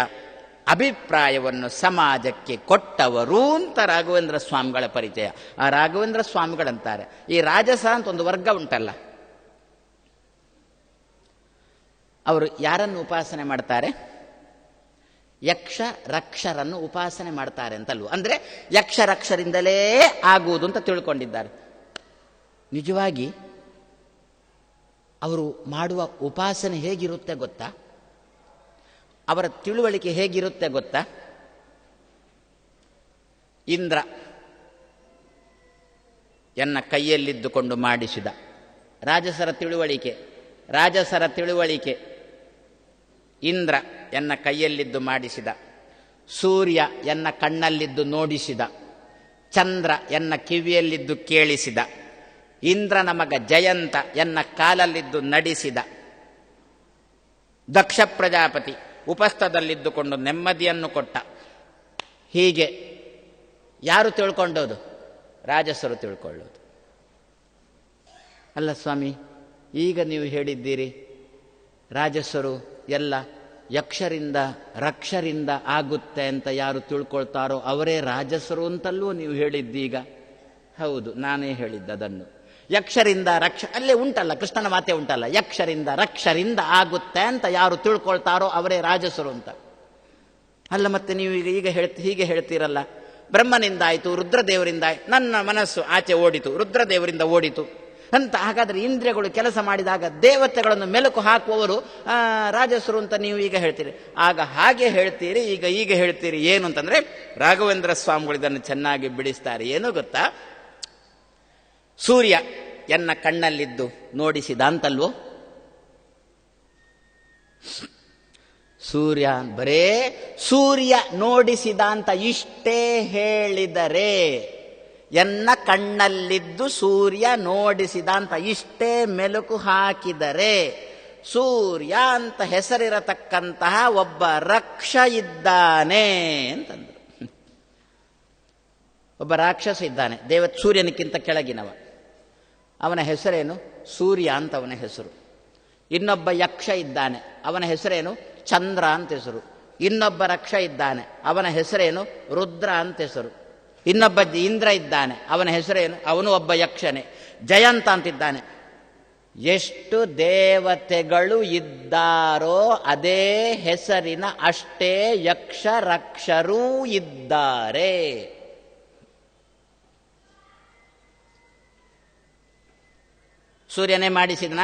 ಅಭಿಪ್ರಾಯವನ್ನು ಸಮಾಜಕ್ಕೆ ಕೊಟ್ಟವರು ಅಂತ ರಾಘವೇಂದ್ರ ಸ್ವಾಮಿಗಳ ಪರಿಚಯ. ಆ ರಾಘವೇಂದ್ರ ಸ್ವಾಮಿಗಳಂತಾರೆ, ಈ ರಾಜಸ ಅಂತ ಒಂದು ವರ್ಗ ಉಂಟಲ್ಲ, ಅವರು ಯಾರನ್ನು ಉಪಾಸನೆ ಮಾಡ್ತಾರೆ? ಯಕ್ಷ ರಕ್ಷರನ್ನು ಉಪಾಸನೆ ಮಾಡ್ತಾರೆ ಅಂತಲ್ವ. ಅಂದ್ರೆ ಯಕ್ಷ ರಕ್ಷರಿಂದಲೇ ಆಗುವುದು ಅಂತ ತಿಳ್ಕೊಂಡಿದ್ದಾರೆ. ನಿಜವಾಗಿ ಅವರು ಮಾಡುವ ಉಪಾಸನೆ ಹೇಗಿರುತ್ತೆ ಗೊತ್ತಾ? ಅವರ ತಿಳುವಳಿಕೆ ಹೇಗಿರುತ್ತೆ ಗೊತ್ತಾ? ಇಂದ್ರ ಎನ್ನ ಕೈಯಲ್ಲಿದ್ದುಕೊಂಡು ಮಾಡಿಸಿದ ರಾಜಸರ ತಿಳುವಳಿಕೆ. ಇಂದ್ರ ಎನ್ನ ಕೈಯಲ್ಲಿದ್ದು ಮಾಡಿಸಿದ, ಸೂರ್ಯ ಎನ್ನ ಕಣ್ಣಲ್ಲಿದ್ದು ನೋಡಿಸಿದ, ಚಂದ್ರ ಎನ್ನ ಕಿವಿಯಲ್ಲಿದ್ದು ಕೇಳಿಸಿದ, ಇಂದ್ರನ ಮಗ ಜಯಂತ ಎನ್ನ ಕಾಲಲ್ಲಿದ್ದು ನಡೆಸಿದ, ದಕ್ಷ ಪ್ರಜಾಪತಿ ಉಪಸ್ಥದಲ್ಲಿದ್ದುಕೊಂಡು ನೆಮ್ಮದಿಯನ್ನು ಕೊಟ್ಟ. ಹೀಗೆ ಯಾರು ತಿಳ್ಕೊಂಡೋದು? ರಾಜಸರು ತಿಳ್ಕೊಳ್ಳೋದು. ಅಲ್ಲ ಸ್ವಾಮಿ, ಈಗ ನೀವು ಹೇಳಿದ್ದೀರಿ ರಾಜಸರು ಎಲ್ಲ ಯಕ್ಷರಿಂದ ರಕ್ಷರಿಂದ ಆಗುತ್ತೆ ಅಂತ ಯಾರು ತಿಳ್ಕೊಳ್ತಾರೋ ಅವರೇ ರಾಜಸರು ಅಂತಲ್ವೋ ನೀವು ಹೇಳಿದ್ದೀಗ? ಹೌದು, ನಾನೇ ಹೇಳಿದ್ದದನ್ನು. ಯಕ್ಷರಿಂದ ಅಲ್ಲೇ ಉಂಟಲ್ಲ, ಕೃಷ್ಣನ ಮಾತೆ ಉಂಟಲ್ಲ, ಯಕ್ಷರಿಂದ ರಕ್ಷರಿಂದ ಆಗುತ್ತೆ ಅಂತ ಯಾರು ತಿಳ್ಕೊಳ್ತಾರೋ ಅವರೇ ರಾಜಸರು ಅಂತ. ಅಲ್ಲ ಮತ್ತೆ ನೀವು ಈಗ ಹೀಗೆ ಹೇಳ್ತೀರಲ್ಲ, ಬ್ರಹ್ಮನಿಂದಾಯಿತು, ರುದ್ರದೇವರಿಂದ ನನ್ನ ಮನಸ್ಸು ಆಚೆ ಓಡಿತು, ರುದ್ರದೇವರಿಂದ ಓಡಿತು ಅಂತ. ಹಾಗಾದ್ರೆ ಇಂದ್ರಿಯಗಳು ಕೆಲಸ ಮಾಡಿದಾಗ ದೇವತೆಗಳನ್ನು ಮೆಲುಕು ಹಾಕುವವರು ರಾಜಸರು ಅಂತ ನೀವು ಈಗ ಹೇಳ್ತೀರಿ. ಆಗ ಹಾಗೆ ಹೇಳ್ತೀರಿ, ಈಗ ಹೇಳ್ತೀರಿ ಏನು ಅಂತಂದ್ರೆ, ರಾಘವೇಂದ್ರ ಸ್ವಾಮಿಗಳು ಇದನ್ನು ಚೆನ್ನಾಗಿ ಬಿಡಿಸ್ತಾರೆ. ಏನು ಗೊತ್ತಾ? ಸೂರ್ಯ ಎನ್ನ ಕಣ್ಣಲ್ಲಿದ್ದು ನೋಡಿಸಿದ ಅಂತಲ್ವೋ? ಬರೇ ಸೂರ್ಯ ನೋಡಿಸಿದ ಅಂತ ಇಷ್ಟೇ ಹೇಳಿದರೆ, ಎನ್ನ ಕಣ್ಣಲ್ಲಿದ್ದು ಸೂರ್ಯ ನೋಡಿಸಿದ ಅಂತ ಇಷ್ಟೇ ಮೆಲುಕು ಹಾಕಿದರೆ, ಸೂರ್ಯ ಅಂತ ಹೆಸರಿರತಕ್ಕಂತಹ ಒಬ್ಬ ರಕ್ಷ ಇದ್ದಾನೆ ಅಂತಂದ್ರು. ಒಬ್ಬ ರಾಕ್ಷಸ ಇದ್ದಾನೆ, ಸೂರ್ಯನಕ್ಕಿಂತ ಕೆಳಗಿನವ. ಅವನ ಹೆಸರೇನು? ಸೂರ್ಯ ಅಂತ ಅವನ ಹೆಸರು. ಇನ್ನೊಬ್ಬ ಯಕ್ಷ ಇದ್ದಾನೆ, ಅವನ ಹೆಸರೇನು? ಚಂದ್ರ ಅಂತ ಹೆಸರು. ಇನ್ನೊಬ್ಬ ರಕ್ಷ ಇದ್ದಾನೆ, ಅವನ ಹೆಸರೇನು? ರುದ್ರ ಅಂತ ಹೆಸರು. ಇನ್ನೊಬ್ಬ ಇಂದ್ರ ಇದ್ದಾನೆ, ಅವನ ಹೆಸರೇನು? ಅವನು ಒಬ್ಬ ಯಕ್ಷನೇ. ಜಯಂತ ಅಂತಿದ್ದಾನೆ. ಎಷ್ಟು ದೇವತೆಗಳು ಇದ್ದಾರೋ ಅದೇ ಹೆಸರಿನ ಅಷ್ಟೇ ಯಕ್ಷ ರಕ್ಷರೂ ಇದ್ದಾರೆ. ಸೂರ್ಯನೇ ಮಾಡಿಸಿದನ?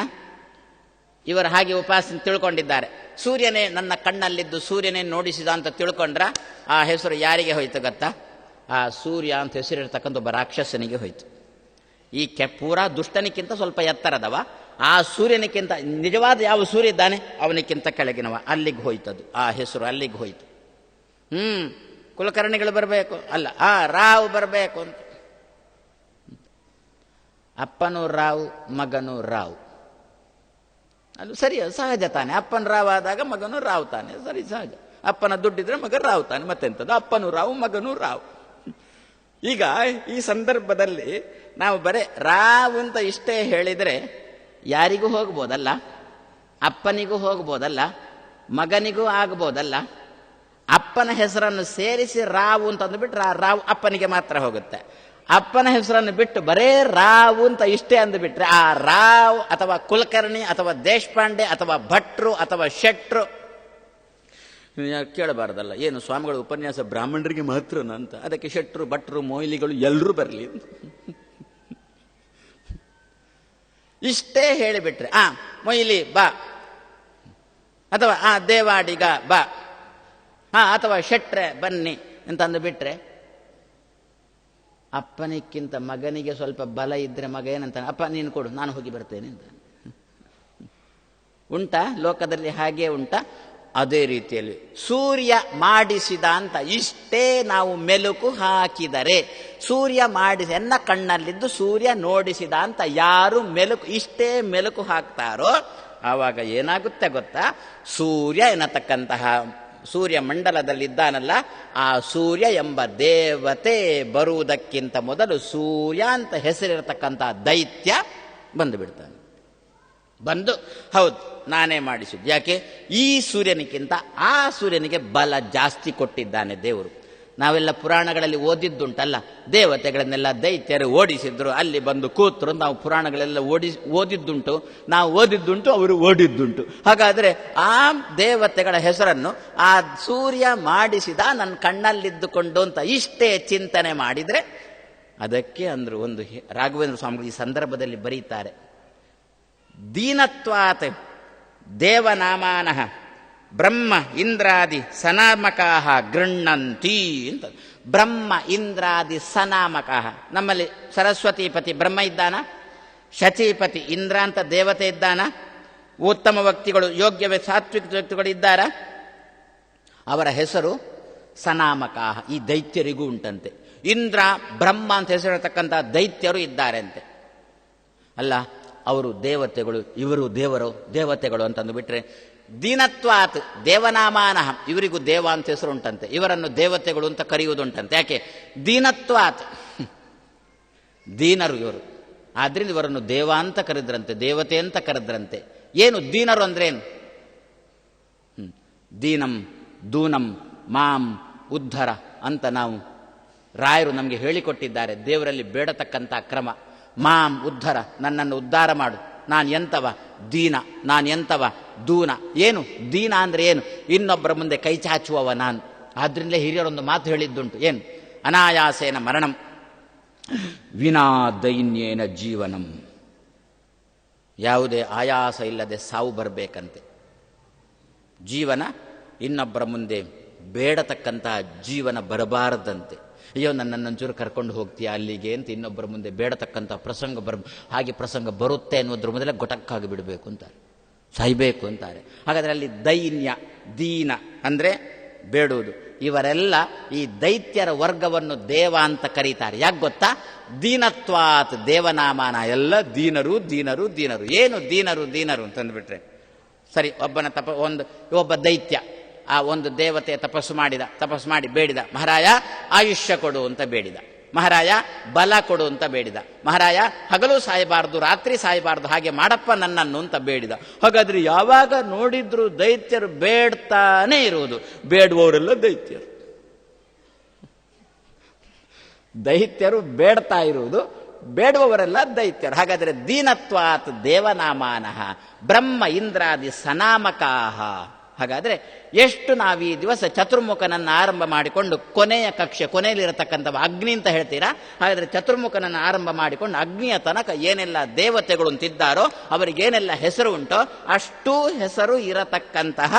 ಇವರು ಹಾಗೆ ಉಪಾಸನೆ ತಿಳ್ಕೊಂಡಿದ್ದಾರೆ. ಸೂರ್ಯನೇ ನನ್ನ ಕಣ್ಣಲ್ಲಿದ್ದು ಸೂರ್ಯನೇ ನೋಡಿಸಿದ ಅಂತ ತಿಳ್ಕೊಂಡ್ರ ಆ ಹೆಸರು ಯಾರಿಗೆ ಹೋಯ್ತು ಗೊತ್ತಾ? ಆ ಸೂರ್ಯ ಅಂತ ಹೆಸರಿರ್ತಕ್ಕಂಥ ಒಬ್ಬ ರಾಕ್ಷಸನಿಗೆ ಹೋಯ್ತು. ಈ ಪೂರಾ ದುಷ್ಟನಿಕ್ಕಿಂತ ಸ್ವಲ್ಪ ಎತ್ತರದವ, ಆ ಸೂರ್ಯನಿಕ್ಕಿಂತ ನಿಜವಾದ ಯಾವ ಸೂರ್ಯ ಇದ್ದಾನೆ ಅವನಿಕ್ಕಿಂತ ಕೆಳಗಿನವ. ಅಲ್ಲಿಗೆ ಹೋಯ್ತದು, ಆ ಹೆಸರು ಅಲ್ಲಿಗೆ ಹೋಯ್ತು. ಕುಲಕರ್ಣಿಗಳು ಬರಬೇಕು ಅಲ್ಲ, ರಾವ್ ಬರಬೇಕು ಅಂತ. ಅಪ್ಪನೂ ರಾವ್, ಮಗನೂ ರಾವ್. ಅದು ಸರಿ, ಸಹಜ ತಾನೆ. ಅಪ್ಪನ ರಾವ್ ಆದಾಗ ಮಗನೂ ರಾವ್ ತಾನೆ, ಸರಿ ಸಹಜ. ಅಪ್ಪನ ದುಡ್ಡಿದ್ರೆ ಮಗ ರಾವ್ ತಾನೆ, ಮತ್ತೆಂಥದ್ದು? ಅಪ್ಪನೂ ರಾವ್, ಮಗನೂ ರಾವ್. ಈಗ ಈ ಸಂದರ್ಭದಲ್ಲಿ ನಾವು ಬರೇ ರಾವ್ ಅಂತ ಇಷ್ಟೇ ಹೇಳಿದರೆ ಯಾರಿಗೂ ಹೋಗ್ಬೋದಲ್ಲ, ಅಪ್ಪನಿಗೂ ಹೋಗ್ಬೋದಲ್ಲ, ಮಗನಿಗೂ ಆಗ್ಬೋದಲ್ಲ. ಅಪ್ಪನ ಹೆಸರನ್ನು ಸೇರಿಸಿ ರಾವು ಅಂತ ಅಂದ್ಬಿಟ್ರೆ ಆ ರಾವ್ ಅಪ್ಪನಿಗೆ ಮಾತ್ರ ಹೋಗುತ್ತೆ. ಅಪ್ಪನ ಹೆಸರನ್ನು ಬಿಟ್ಟು ಬರೇ ರಾವ್ ಅಂತ ಇಷ್ಟೇ ಅಂದ್ಬಿಟ್ರೆ ಆ ರಾವ್ ಅಥವಾ ಕುಲಕರ್ಣಿ ಅಥವಾ ದೇಶಪಾಂಡೆ ಅಥವಾ ಭಟ್ರು ಅಥವಾ ಶೆಟ್ರು ಕೇಳಬಾರ್ದಲ್ಲ. ಏನು ಸ್ವಾಮಿಗಳ ಉಪನ್ಯಾಸ ಬ್ರಾಹ್ಮಣರಿಗೆ ಮಾತ್ರನ ಅಂತ? ಅದಕ್ಕೆ ಶೆಟ್ರು, ಭಟ್ರು, ಮೊಯ್ಲಿಗಳು ಎಲ್ಲರೂ ಬರಲಿ. ಇಷ್ಟೇ ಹೇಳಿಬಿಟ್ರೆ ಮೊಯ್ಲಿ ಬಾ, ಅಥವಾ ದೇವಾಡಿಗ ಬಾ, ಅಥವಾ ಶೆಟ್ರೆ ಬನ್ನಿ ಅಂತಂದು ಬಿಟ್ರೆ, ಅಪ್ಪನಿಕ್ಕಿಂತ ಮಗನಿಗೆ ಸ್ವಲ್ಪ ಬಲ ಇದ್ರೆ ಮಗ ಏನಂತಾನೆ? ಅಪ್ಪ ನೀನು ಕೊಡು, ನಾನು ಹೋಗಿ ಬರ್ತೇನೆ ಅಂತ. ಉಂಟಾ ಲೋಕದಲ್ಲಿ? ಹಾಗೆ ಉಂಟಾ? ಅದೇ ರೀತಿಯಲ್ಲಿ ಸೂರ್ಯ ಮಾಡಿಸಿದ ಅಂತ ಇಷ್ಟೇ ನಾವು ಮೆಲುಕು ಹಾಕಿದರೆ, ಸೂರ್ಯ ಮಾಡಿಸಿ ಎನ್ನ ಕಣ್ಣಲ್ಲಿದ್ದು ಸೂರ್ಯ ನೋಡಿಸಿದ ಅಂತ ಯಾರು ಇಷ್ಟೇ ಮೆಲುಕು ಹಾಕ್ತಾರೋ ಆವಾಗ ಏನಾಗುತ್ತೆ ಗೊತ್ತಾ? ಸೂರ್ಯ ಎನ್ನತಕ್ಕಂತಹ ಸೂರ್ಯ ಮಂಡಲದಲ್ಲಿದ್ದಾನಲ್ಲ, ಆ ಸೂರ್ಯ ಎಂಬ ದೇವತೆ ಬರುವುದಕ್ಕಿಂತ ಮೊದಲು ಸೂರ್ಯ ಅಂತ ಹೆಸರಿರತಕ್ಕಂಥ ದೈತ್ಯ ಬಂದು ಬಿಡ್ತಾನೆ. ಬಂದು ಹೌದು ನಾನೇ ಮಾಡಿಸಿದ್ದು. ಯಾಕೆ? ಈ ಸೂರ್ಯನಿಗಿಂತ ಆ ಸೂರ್ಯನಿಗೆ ಬಲ ಜಾಸ್ತಿ ಕೊಟ್ಟಿದ್ದಾನೆ ದೇವರು. ನಾವೆಲ್ಲ ಪುರಾಣಗಳಲ್ಲಿ ಓದಿದ್ದುಂಟಲ್ಲ, ದೇವತೆಗಳನ್ನೆಲ್ಲ ದೈತ್ಯರು ಓಡಿಸಿದ್ರು, ಅಲ್ಲಿ ಬಂದು ಕೂತರು. ನಾವು ಪುರಾಣಗಳೆಲ್ಲ ಓದಿದ್ದುಂಟು, ನಾವು ಓದಿದ್ದುಂಟು, ಅವರು ಓಡಿದ್ದುಂಟು. ಹಾಗಾದರೆ ಆ ದೇವತೆಗಳ ಹೆಸರನ್ನು ಆ ಸೂರ್ಯ ಮಾಡಿಸಿದ ನನ್ನ ಕಣ್ಣಲ್ಲಿದ್ದುಕೊಂಡು ಅಂತ ಇಷ್ಟೇ ಚಿಂತನೆ ಮಾಡಿದರೆ, ಅದಕ್ಕೆ ಅಂದರು ಒಂದು ರಾಘವೇಂದ್ರ ಸ್ವಾಮಿಗಳು ಈ ಸಂದರ್ಭದಲ್ಲಿ ಬರೀತಾರೆ, ದೀನತ್ವಾತ್ ದೇವನಾಮಾನಃ ಬ್ರಹ್ಮ ಇಂದ್ರಾದಿ ಸನಾಮಕಾಹ ಗೃಣ್ಣಂತಿ ಅಂತ. ಬ್ರಹ್ಮ ಇಂದ್ರಾದಿ ಸನಾಮಕಾಹ, ನಮ್ಮಲ್ಲಿ ಸರಸ್ವತಿಪತಿ ಬ್ರಹ್ಮ ಇದ್ದಾನ, ಶಚೀಪತಿ ಇಂದ್ರ ಅಂತ ದೇವತೆ ಇದ್ದಾನ, ಉತ್ತಮ ವ್ಯಕ್ತಿಗಳು ಯೋಗ್ಯ ಸಾತ್ವಿಕ ವ್ಯಕ್ತಿಗಳು ಇದ್ದಾರ, ಅವರ ಹೆಸರು ಸನಾಮಕಾಹ. ಈ ದೈತ್ಯರಿಗೂ ಉಂಟಂತೆ. ಇಂದ್ರ ಬ್ರಹ್ಮ ಅಂತ ಹೆಸರಿರತಕ್ಕಂಥ ದೈತ್ಯರು ಇದ್ದಾರೆ ಅಂತೆ. ಅಲ್ಲ, ಅವರು ದೇವತೆಗಳು, ಇವರು ದೇವತೆಗಳು ಅಂತಂದು ಬಿಟ್ರೆ, ದೀನತ್ವಾತ್ ದೇವನಾಮಾನಃ, ಇವರಿಗೂ ದೇವ ಅಂತ ಹೆಸರು ಉಂಟಂತೆ, ಇವರನ್ನು ದೇವತೆಗಳು ಅಂತ ಕರೆಯುವುದುಂಟಂತೆ. ಯಾಕೆ? ದೀನತ್ವಾತ್, ದೀನರು ಇವರು, ಆದ್ರಿಂದ ಇವರನ್ನು ದೇವ ಅಂತ ಕರೆದ್ರಂತೆ, ದೇವತೆ ಅಂತ ಕರೆದ್ರಂತೆ. ಏನು ದೀನರು ಅಂದ್ರೇನು? ದೀನಂ ದೂನಂ ಮಾಂ ಉದ್ಧರ ಅಂತ ನಾವು ರಾಯರು ನಮಗೆ ಹೇಳಿಕೊಟ್ಟಿದ್ದಾರೆ. ದೇವರಲ್ಲಿ ಬೇಡತಕ್ಕಂಥ ಕ್ರಮ. ಮಾಂ ಉದ್ಧರ, ನನ್ನನ್ನು ಉದ್ಧಾರ ಮಾಡು. ನಾನು ಎಂತವ? ದೀನ. ನಾನು ಎಂತವ? ದೂನ. ಏನು ದೀನ ಅಂದ್ರೆ ಏನು? ಇನ್ನೊಬ್ಬರ ಮುಂದೆ ಕೈ ಚಾಚುವವ ನಾನು. ಆದ್ರಿಂದಲೇ ಹಿರಿಯರೊಂದು ಮಾತು ಹೇಳಿದ್ದುಂಟು, ಏನು? ಅನಾಯಾಸೇನ ಮರಣಂ ವಿನಾ ದೈನ್ಯೇನ ಜೀವನಂ. ಯಾವುದೇ ಆಯಾಸ ಇಲ್ಲದೆ ಸಾವು ಬರಬೇಕಂತೆ. ಜೀವನ ಇನ್ನೊಬ್ಬರ ಮುಂದೆ ಬೇಡತಕ್ಕಂತಹ ಜೀವನ ಬರಬಾರದಂತೆ. ಅಯ್ಯೋ ನನ್ನನ್ನೊಂಚೂರು ಕರ್ಕೊಂಡು ಹೋಗ್ತೀಯಾ ಅಲ್ಲಿಗೆ ಅಂತ ಇನ್ನೊಬ್ಬರ ಮುಂದೆ ಬೇಡತಕ್ಕಂಥ ಪ್ರಸಂಗ ಹಾಗೆ ಪ್ರಸಂಗ ಬರುತ್ತೆ ಅನ್ನೋದ್ರ ಮೊದಲೇ ಗೊಟಕ್ಕಾಗಿ ಬಿಡಬೇಕು ಅಂತಾರೆ, ಸಾಯ್ಬೇಕು ಅಂತಾರೆ. ಹಾಗಾದರೆ ಅಲ್ಲಿ ದೈನ್ಯ, ದೀನ ಅಂದರೆ ಬೇಡುವುದು. ಇವರೆಲ್ಲ ಈ ದೈತ್ಯರ ವರ್ಗವನ್ನು ದೇವ ಅಂತ ಕರೀತಾರೆ. ಯಾಕೆ ಗೊತ್ತಾ? ದೀನತ್ವಾತ್ ದೇವನಾಮಾನ. ಎಲ್ಲ ದೀನರು ದೀನರು ದೀನರು. ಏನು ದೀನರು ದೀನರು ಅಂತಂದ್ಬಿಟ್ರೆ ಸರಿ, ಒಬ್ಬ ದೈತ್ಯ ಆ ಒಂದು ದೇವತೆ ತಪಸ್ಸು ಮಾಡಿ ಬೇಡಿದ, ಮಹಾರಾಯ ಆಯುಷ್ಯ ಕೊಡು ಅಂತ ಬೇಡಿದ, ಮಹಾರಾಯ ಬಲ ಕೊಡು ಅಂತ ಬೇಡಿದ, ಮಹಾರಾಯ ಹಗಲು ಸಾಯಬಾರ್ದು ರಾತ್ರಿ ಸಾಯಬಾರ್ದು ಹಾಗೆ ಮಾಡಪ್ಪ ನನ್ನನ್ನು ಅಂತ ಬೇಡಿದ. ಹಾಗಾದ್ರೆ ಯಾವಾಗ ನೋಡಿದ್ರು ದೈತ್ಯರು ಬೇಡ್ತಾನೆ ಇರುವುದು. ಬೇಡುವವರೆಲ್ಲ ದೈತ್ಯರು, ದೈತ್ಯರು ಬೇಡ್ತಾ ಇರುವುದು, ಬೇಡುವವರೆಲ್ಲ ದೈತ್ಯರು. ಹಾಗಾದ್ರೆ ದೀನತ್ವಾತ್ ದೇವನಾಮಾನಃ ಬ್ರಹ್ಮ ಇಂದ್ರಾದಿ ಸನಾಮಕಾಹ. ಹಾಗಾದ್ರೆ ಎಷ್ಟು ನಾವು ಈ ದಿವಸ ಚತುರ್ಮುಖನನ್ನು ಆರಂಭ ಮಾಡಿಕೊಂಡು ಕೊನೆಯ ಕಕ್ಷೆ, ಕೊನೆಯಲ್ಲಿರತಕ್ಕಂಥ ಅಗ್ನಿ ಅಂತ ಹೇಳ್ತೀರಾ, ಹಾಗಾದ್ರೆ ಚತುರ್ಮುಖನನ್ನು ಆರಂಭ ಮಾಡಿಕೊಂಡು ಅಗ್ನಿಯ ತನಕ ಏನೆಲ್ಲ ದೇವತೆಗಳು ಅಂತಿದ್ದಾರೋ ಅವರಿಗೇನೆಲ್ಲ ಹೆಸರು ಉಂಟೋ ಅಷ್ಟೂ ಹೆಸರು ಇರತಕ್ಕಂತಹ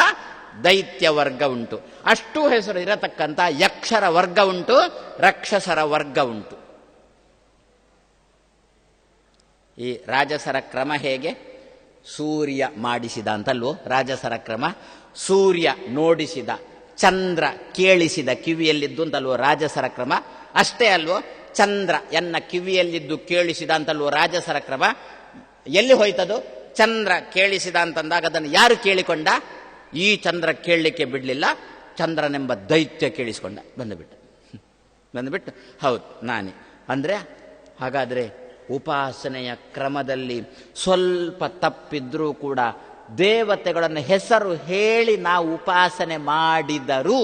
ದೈತ್ಯ ವರ್ಗ ಉಂಟು, ಅಷ್ಟೂ ಹೆಸರು ಇರತಕ್ಕಂತಹ ಯಕ್ಷರ ವರ್ಗ ಉಂಟು, ರಾಕ್ಷಸರ ವರ್ಗ ಉಂಟು. ಈ ರಾಜಸರ ಕ್ರಮ ಹೇಗೆ? ಸೂರ್ಯ ಮಾಡಿಸಿದ ಅಂತಲ್ವೋ ರಾಜಸರ ಕ್ರಮ. ಸೂರ್ಯ ನೋಡಿಸಿದ, ಚಂದ್ರ ಕೇಳಿಸಿದ ಕಿವಿಯಲ್ಲಿದ್ದು ಅಂತಲ್ವೋ ರಾಜಸರ ಕ್ರಮ. ಅಷ್ಟೇ ಅಲ್ವೋ, ಚಂದ್ರ ಎನ್ನ ಕಿವಿಯಲ್ಲಿದ್ದು ಕೇಳಿಸಿದ ಅಂತಲ್ವೋ ರಾಜಸರ ಕ್ರಮ. ಎಲ್ಲಿ ಹೋಯ್ತದು? ಚಂದ್ರ ಕೇಳಿಸಿದ ಅಂತಂದಾಗ ಅದನ್ನು ಯಾರು ಕೇಳಿಕೊಂಡ? ಈ ಚಂದ್ರ ಕೇಳಲಿಕ್ಕೆ ಬಿಡಲಿಲ್ಲ, ಚಂದ್ರನೆಂಬ ದೈತ್ಯ ಕೇಳಿಸಿಕೊಂಡ, ಬಂದುಬಿಟ್ಟು ಹೌದು ನಾನೇ ಅಂದರೆ. ಹಾಗಾದರೆ ಉಪಾಸನೆಯ ಕ್ರಮದಲ್ಲಿ ಸ್ವಲ್ಪ ತಪ್ಪಿದ್ರೂ ಕೂಡ ದೇವತೆಗಳನ್ನು ಹೆಸರು ಹೇಳಿ ನಾವು ಉಪಾಸನೆ ಮಾಡಿದರೂ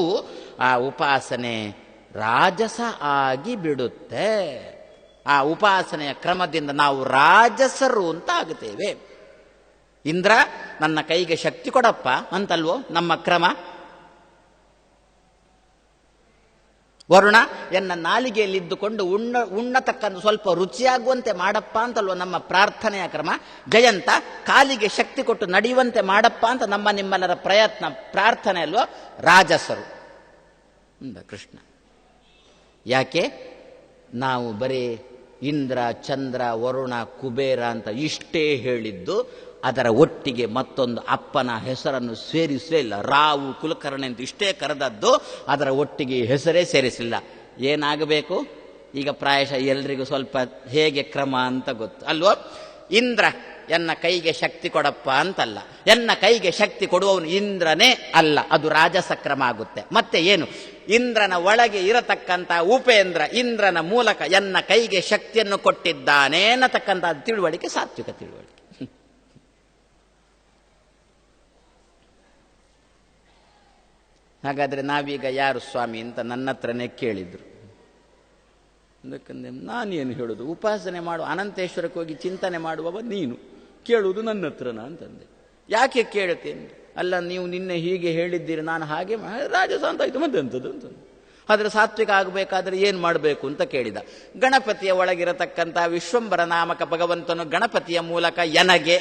ಆ ಉಪಾಸನೆ ರಾಜಸ ಆಗಿ ಬಿಡುತ್ತೆ. ಆ ಉಪಾಸನೆಯ ಕ್ರಮದಿಂದ ನಾವು ರಾಜಸರು ಅಂತ ಆಗುತ್ತೇವೆ. ಇಂದ್ರ ನನ್ನ ಕೈಗೆ ಶಕ್ತಿ ಕೊಡಪ್ಪ ಅಂತಲ್ವೋ ನಮ್ಮ ಕ್ರಮ. ವರುಣ ಎನ್ನ ನಾಲಿಗೆಯಲ್ಲಿದ್ದುಕೊಂಡು ಉಣ್ಣತಕ್ಕಂಥ ಸ್ವಲ್ಪ ರುಚಿಯಾಗುವಂತೆ ಮಾಡಪ್ಪ ಅಂತಲ್ವ ನಮ್ಮ ಪ್ರಾರ್ಥನೆಯ ಕ್ರಮ. ಜಯಂತ ಕಾಲಿಗೆ ಶಕ್ತಿ ಕೊಟ್ಟು ನಡೆಯುವಂತೆ ಮಾಡಪ್ಪ ಅಂತ ನಿಮ್ಮೆಲ್ಲರ ಪ್ರಯತ್ನ, ಪ್ರಾರ್ಥನೆ ಅಲ್ವೋ ರಾಜಸರು ಕೃಷ್ಣ. ಯಾಕೆ ನಾವು ಬರೀ ಇಂದ್ರ, ಚಂದ್ರ, ವರುಣ, ಕುಬೇರ ಅಂತ ಇಷ್ಟೇ ಹೇಳಿದ್ದು, ಅದರ ಒಟ್ಟಿಗೆ ಮತ್ತೊಂದು ಅಪ್ಪನ ಹೆಸರನ್ನು ಸೇರಿಸಲೇ ಇಲ್ಲ. ರಾವು, ಕುಲಕರ್ಣಿ ಅಂತ ಇಷ್ಟೇ ಕರೆದದ್ದು, ಅದರ ಒಟ್ಟಿಗೆ ಹೆಸರೇ ಸೇರಿಸಲಿಲ್ಲ. ಏನಾಗಬೇಕು ಈಗ? ಪ್ರಾಯಶಃ ಎಲ್ರಿಗೂ ಸ್ವಲ್ಪ ಹೇಗೆ ಕ್ರಮ ಅಂತ ಗೊತ್ತು ಅಲ್ವೋ. ಇಂದ್ರ ಎನ್ನ ಕೈಗೆ ಶಕ್ತಿ ಕೊಡಪ್ಪ ಅಂತಲ್ಲ. ಎನ್ನ ಕೈಗೆ ಶಕ್ತಿ ಕೊಡುವವನು ಇಂದ್ರನೇ ಅಲ್ಲ, ಅದು ರಾಜಸ ಕ್ರಮ ಆಗುತ್ತೆ. ಮತ್ತೆ ಏನು? ಇಂದ್ರನ ಒಳಗೆ ಇರತಕ್ಕಂಥ ಉಪೇಂದ್ರ ಇಂದ್ರನ ಮೂಲಕ ಎನ್ನ ಕೈಗೆ ಶಕ್ತಿಯನ್ನು ಕೊಟ್ಟಿದ್ದಾನೆ ಅನ್ನತಕ್ಕಂಥ ತಿಳುವಳಿಕೆ ಸಾತ್ವಿಕ ತಿಳುವಳಿಕೆ. ಹಾಗಾದ್ರೆ ನಾವೀಗ ಯಾರು ಸ್ವಾಮಿ ಅಂತ ನನ್ನ ಹತ್ರನೇ ಕೇಳಿದ್ರು. ಅದಕ್ಕಂದ್ರೆ ನಾನೇನು ಹೇಳೋದು? ಉಪಾಸನೆ ಮಾಡು ಅನಂತೇಶ್ವರಕ್ಕೆ ಹೋಗಿ ಚಿಂತನೆ ಮಾಡುವವ ನೀನು, ಕೇಳುವುದು ನನ್ನ ಹತ್ರನ ಅಂತಂದೆ. ಯಾಕೆ ಕೇಳ್ತೇನೆ? ಅಲ್ಲ, ನೀವು ನಿನ್ನೆ ಹೀಗೆ ಹೇಳಿದ್ದೀರಿ, ನಾನು ಹಾಗೆ ರಾಜಸ ಅಂತ ಆಯ್ತು ಮತ್ತೆ ಅಂತದ್ದು ಅಂತಂದು. ಆದರೆ ಸಾತ್ವಿಕ ಆಗಬೇಕಾದ್ರೆ ಏನು ಮಾಡಬೇಕು ಅಂತ ಕೇಳಿದ. ಗಣಪತಿಯ ಒಳಗಿರತಕ್ಕಂಥ ವಿಶ್ವಂಬರ ನಾಮಕ ಭಗವಂತನು ಗಣಪತಿಯ ಮೂಲಕ ಎನಗೆ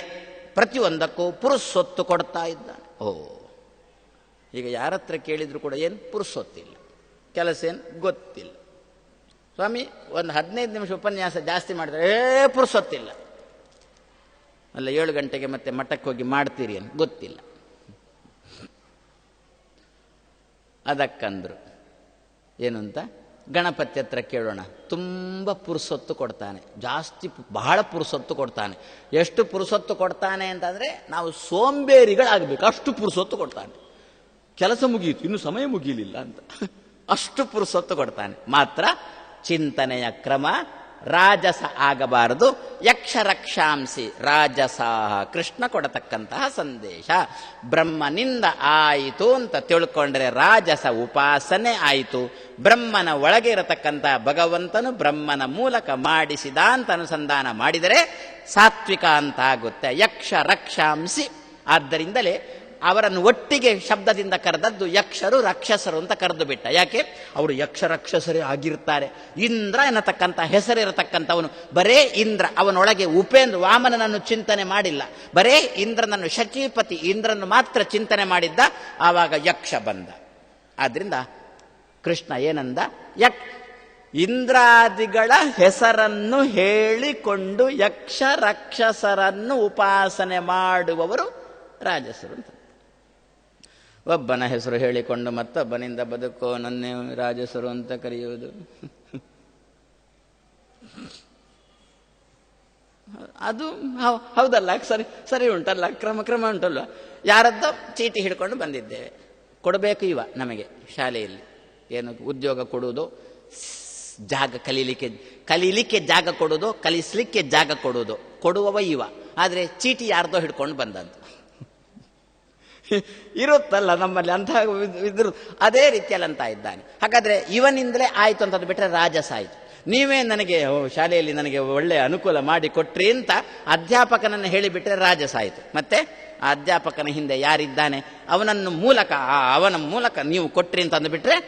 ಪ್ರತಿಯೊಂದಕ್ಕೂ ಪುರುಸೊತ್ತು ಕೊಡ್ತಾ ಇದ್ದಾನೆ. ಈಗ ಯಾರ ಹತ್ರ ಕೇಳಿದ್ರು ಕೂಡ ಏನು ಪುರುಸೊತ್ತಿಲ್ಲ, ಕೆಲಸ ಏನು ಗೊತ್ತಿಲ್ಲ. ಸ್ವಾಮಿ ಒಂದು 15 ನಿಮಿಷ ಉಪನ್ಯಾಸ ಜಾಸ್ತಿ ಮಾಡಿದ್ರೆ ಪುರುಸೊತ್ತಿಲ್ಲ. ಅಲ್ಲ 7 ಗಂಟೆಗೆ ಮತ್ತೆ ಮಠಕ್ಕೆ ಹೋಗಿ ಮಾಡ್ತೀರಿ ಅಂತ ಗೊತ್ತಿಲ್ಲ. ಅದಕ್ಕಂದ್ರು ಏನು ಅಂತ, ಗಣಪತಿ ಹತ್ರ ಕೇಳೋಣ. ತುಂಬ ಪುರುಸೊತ್ತು ಕೊಡ್ತಾನೆ, ಜಾಸ್ತಿ ಬಹಳ ಪುರುಸೊತ್ತು ಕೊಡ್ತಾನೆ. ಎಷ್ಟು ಪುರುಸೊತ್ತು ಕೊಡ್ತಾನೆ ಅಂತಂದರೆ ನಾವು ಸೋಂಬೇರಿಗಳಾಗಬೇಕು, ಅಷ್ಟು ಪುರುಸೊತ್ತು ಕೊಡ್ತಾನೆ. ಕೆಲಸ ಮುಗಿಯಿತು, ಇನ್ನು ಸಮಯ ಮುಗಿಯಲಿಲ್ಲ ಅಂತ ಅಷ್ಟು ಪುರುಸೊತ್ತು ಕೊಡ್ತಾನೆ. ಮಾತ್ರ ಚಿಂತನೆಯ ಕ್ರಮ ರಾಜಸ ಆಗಬಾರದು. ಯಕ್ಷ ರಕ್ಷಾಂಸಿ ರಾಜಸಾಹ, ಕೃಷ್ಣ ಕೊಡತಕ್ಕಂತಹ ಸಂದೇಶ. ಬ್ರಹ್ಮನಿಂದ ಆಯಿತು ಅಂತ ತಿಳ್ಕೊಂಡ್ರೆ ರಾಜಸ ಉಪಾಸನೆ ಆಯಿತು. ಬ್ರಹ್ಮನ ಒಳಗೆ ಇರತಕ್ಕಂತಹ ಭಗವಂತನು ಬ್ರಹ್ಮನ ಮೂಲಕ ಮಾಡಿಸಿದ ಅಂತ ಅನುಸಂಧಾನ ಮಾಡಿದರೆ ಸಾತ್ವಿಕ ಅಂತ ಆಗುತ್ತೆ. ಯಕ್ಷ ರಕ್ಷಾಂಸಿ. ಆದ್ದರಿಂದಲೇ ಅವರನ್ನು ಒಟ್ಟಿಗೆ ಶಬ್ದದಿಂದ ಕರೆದದ್ದು ಯಕ್ಷರು ರಾಕ್ಷಸರು ಅಂತ ಕರೆದು ಬಿಟ್ಟ. ಯಾಕೆ? ಅವರು ಯಕ್ಷ ರಾಕ್ಷಸರೇ ಆಗಿರ್ತಾರೆ. ಇಂದ್ರ ಎನ್ನತಕ್ಕಂಥ ಹೆಸರಿರತಕ್ಕಂಥವನು ಬರೇ ಇಂದ್ರ, ಅವನೊಳಗೆ ಉಪೇಂದ್ರ ವಾಮನನನ್ನು ಚಿಂತನೆ ಮಾಡಿಲ್ಲ, ಬರೇ ಇಂದ್ರನನ್ನು ಶಚೀಪತಿ ಇಂದ್ರನನ್ನು ಮಾತ್ರ ಚಿಂತನೆ ಮಾಡಿದ್ದ. ಆವಾಗ ಯಕ್ಷ ಬಂದ. ಆದ್ರಿಂದ ಕೃಷ್ಣ ಏನಂದ? ಇಂದ್ರಾದಿಗಳ ಹೆಸರನ್ನು ಹೇಳಿಕೊಂಡು ಯಕ್ಷ ರಾಕ್ಷಸರನ್ನು ಉಪಾಸನೆ ಮಾಡುವವರು ರಾಜಸರು ಅಂತ. ಒಬ್ಬನ ಹೆಸರು ಹೇಳಿಕೊಂಡು ಮತ್ತೊಬ್ಬನಿಂದ ಬದುಕೋ ನನ್ನೇ ರಾಜಸರು ಅಂತ ಕರೆಯುವುದು, ಅದು ಹೌದಲ್ಲ? ಸರಿ ಸರಿ ಉಂಟಲ್ಲ, ಕ್ರಮ ಉಂಟಲ್ವ? ಯಾರದ್ದೋ ಚೀಟಿ ಹಿಡ್ಕೊಂಡು ಬಂದಿದ್ದೇವೆ, ಕೊಡಬೇಕು ಇವ ನಮಗೆ ಶಾಲೆಯಲ್ಲಿ. ಏನು ಉದ್ಯೋಗ ಕೊಡುವುದು, ಜಾಗ ಕಲೀಲಿಕ್ಕೆ ಜಾಗ ಕೊಡುವುದು, ಕಲಿಸ್ಲಿಕ್ಕೆ ಜಾಗ ಕೊಡುವುದು, ಕೊಡುವವ ಇವ. ಆದರೆ ಚೀಟಿ ಯಾರ್ದೋ ಹಿಡ್ಕೊಂಡು ಬಂದಂತ ಇರುತ್ತಲ್ಲ ನಮ್ಮಲ್ಲಿ, ಅಂತ ಇದ್ರು ಅದೇ ರೀತಿಯಲ್ಲಿ ಅಂತ ಇದ್ದಾನೆ. ಹಾಗಾದ್ರೆ ಇವನಿಂದಲೇ ಆಯ್ತು ಅಂತದ್ದು ಬಿಟ್ಟರೆ ರಾಜಸ ಆಯ್ತು. ನೀವೇ ನನಗೆ ಶಾಲೆಯಲ್ಲಿ ನನಗೆ ಒಳ್ಳೆ ಅನುಕೂಲ ಮಾಡಿ ಕೊಟ್ರಿ ಅಂತ ಅಧ್ಯಾಪಕನನ್ನು ಹೇಳಿಬಿಟ್ರೆ ರಾಜಸ ಆಯಿತು. ಮತ್ತೆ ಆ ಅಧ್ಯಾಪಕನ ಹಿಂದೆ ಯಾರಿದ್ದಾನೆ ಅವನ ಮೂಲಕ ನೀವು ಕೊಟ್ರಿ ಅಂತ ಅಂದುಬಿಟ್ರೆ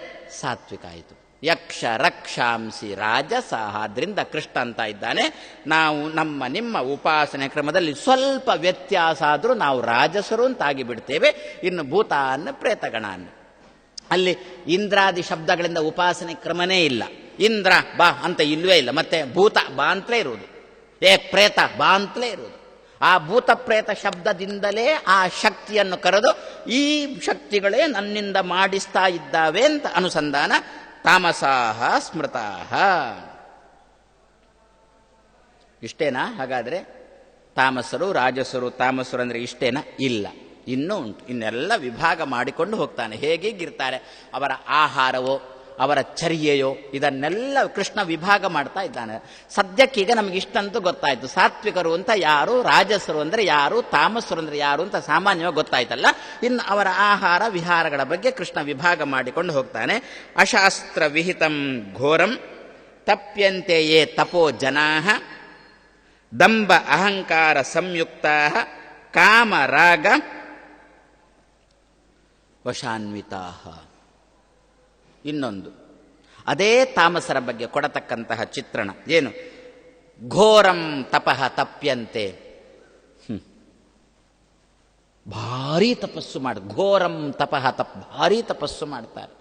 ಸಾತ್ವಿಕ ಆಯಿತು. ಯಕ್ಷ ರಕ್ಷಾಂಸಿ ರಾಜಸಾಹ. ಆದ್ರಿಂದ ಕೃಷ್ಣ ಅಂತ ಇದ್ದಾನೆ, ನಾವು ನಿಮ್ಮ ಉಪಾಸನೆ ಕ್ರಮದಲ್ಲಿ ಸ್ವಲ್ಪ ವ್ಯತ್ಯಾಸ ಆದರೂ ನಾವು ರಾಜಸರು ಅಂತಾಗಿ ಬಿಡ್ತೇವೆ. ಇನ್ನು ಭೂತಾನ್ನ ಪ್ರೇತಗಣಾನ್ನ, ಅಲ್ಲಿ ಇಂದ್ರಾದಿ ಶಬ್ದಗಳಿಂದ ಉಪಾಸನೆ ಕ್ರಮನೇ ಇಲ್ಲ. ಇಂದ್ರ ಬಾ ಅಂತ ಇಲ್ವೇ ಇಲ್ಲ. ಮತ್ತೆ ಭೂತ ಬಾ ಅಂತಲೇ ಇರುವುದು, ಪ್ರೇತ ಬಾ ಅಂತಲೇ ಇರುವುದು. ಆ ಭೂತ ಪ್ರೇತ ಶಬ್ದದಿಂದಲೇ ಆ ಶಕ್ತಿಯನ್ನು ಕರೆದು ಈ ಶಕ್ತಿಗಳೇ ನನ್ನಿಂದ ಮಾಡಿಸ್ತಾ ಇದ್ದಾವೆ ಅಂತ ಅನುಸಂಧಾನ. ತಾಮಸಾಹ ಸ್ಮೃತಾಹ. ಇಷ್ಟೇನಾ? ಹಾಗಾದ್ರೆ ತಾಮಸರು ರಾಜಸರು, ತಾಮಸರು ಅಂದ್ರೆ ಇಷ್ಟೇನಾ? ಇಲ್ಲ, ಇನ್ನೂ ಉಂಟು. ಇನ್ನೆಲ್ಲ ವಿಭಾಗ ಮಾಡಿಕೊಂಡು ಹೋಗ್ತಾನೆ. ಹೇಗೇಗಿರ್ತಾರೆ, ಅವರ ಆಹಾರವೋ ಅವರ ಚರ್ಯೆಯೋ ಇದನ್ನೆಲ್ಲ ಕೃಷ್ಣ ವಿಭಾಗ ಮಾಡ್ತಾ ಇದ್ದಾನೆ. ಸದ್ಯಕ್ಕೀಗ ನಮಗೆ ಇಷ್ಟಂತೂ ಗೊತ್ತಾಯ್ತು, ಸಾತ್ವಿಕರು ಅಂತ ಯಾರು, ರಾಜಸರು ಅಂದ್ರೆ ಯಾರು, ತಾಮಸರು ಅಂದ್ರೆ ಯಾರು ಅಂತ ಸಾಮಾನ್ಯವಾಗಿ ಗೊತ್ತಾಯ್ತಲ್ಲ. ಇನ್ನು ಅವರ ಆಹಾರ ವಿಹಾರಗಳ ಬಗ್ಗೆ ಕೃಷ್ಣ ವಿಭಾಗ ಮಾಡಿಕೊಂಡು ಹೋಗ್ತಾನೆ. ಅಶಾಸ್ತ್ರ ವಿಹಿತಂ ಘೋರಂ ತಪ್ಯಂತೆ ಯೇ ತಪೋ ಜನಾಃ ದಂಬ ಅಹಂಕಾರ ಸಂಯುಕ್ತಾಃ ಕಾಮ ರಾಗ ವಶಾನ್ವಿತಾಃ. ಇನ್ನೊಂದು ಅದೇ ತಾಮಸರ ಬಗ್ಗೆ ಕೊಡತಕ್ಕಂತಹ ಚಿತ್ರಣ ಏನು? ಘೋರಂ ತಪಃ ತಪ್ಯಂತೆ. ಭಾರೀ ತಪಸ್ಸು ಘೋರಂ ತಪಃ ಭಾರೀ ತಪಸ್ಸು ಮಾಡ್ತಾರೆ.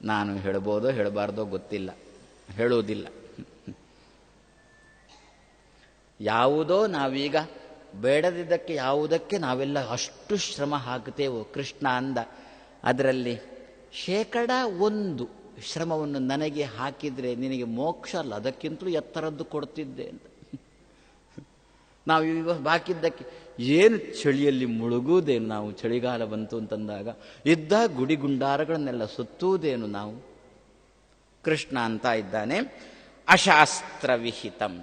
ನಾನು ಹೇಳ್ಬೋದೋ ಹೇಳಬಾರ್ದೋ ಗೊತ್ತಿಲ್ಲ, ಹೇಳುವುದಿಲ್ಲ. ಯಾವುದೋ ನಾವೀಗ ಬೇಡದಿದ್ದಕ್ಕೆ ಯಾವುದಕ್ಕೆ ನಾವೆಲ್ಲ ಅಷ್ಟು ಶ್ರಮ ಹಾಕ್ತೇವೋ ಕೃಷ್ಣ ಅಂದ, ಅದರಲ್ಲಿ 1% ಶ್ರಮವನ್ನು ನನಗೆ ಹಾಕಿದರೆ ನಿನಗೆ ಮೋಕ್ಷ ಅಲ್ಲ, ಅದಕ್ಕಿಂತಲೂ ಎತ್ತರದ್ದು ಕೊಡ್ತಿದ್ದೆ ಅಂತ. ನಾವು ಇವಾಗ ಬಾಕಿದ್ದಕ್ಕೆ ಏನು ಚಳಿಯಲ್ಲಿ ಮುಳುಗುವುದೇನು ನಾವು, ಚಳಿಗಾಲ ಬಂತು ಅಂತಂದಾಗ ಇದ್ದ ಗುಡಿ ಗುಂಡಾರಗಳನ್ನೆಲ್ಲ ಸುತ್ತುವುದೇನು ನಾವು. ಕೃಷ್ಣ ಅಂತ ಇದ್ದಾನೆ ಅಶಾಸ್ತ್ರ ವಿಹಿತಂ.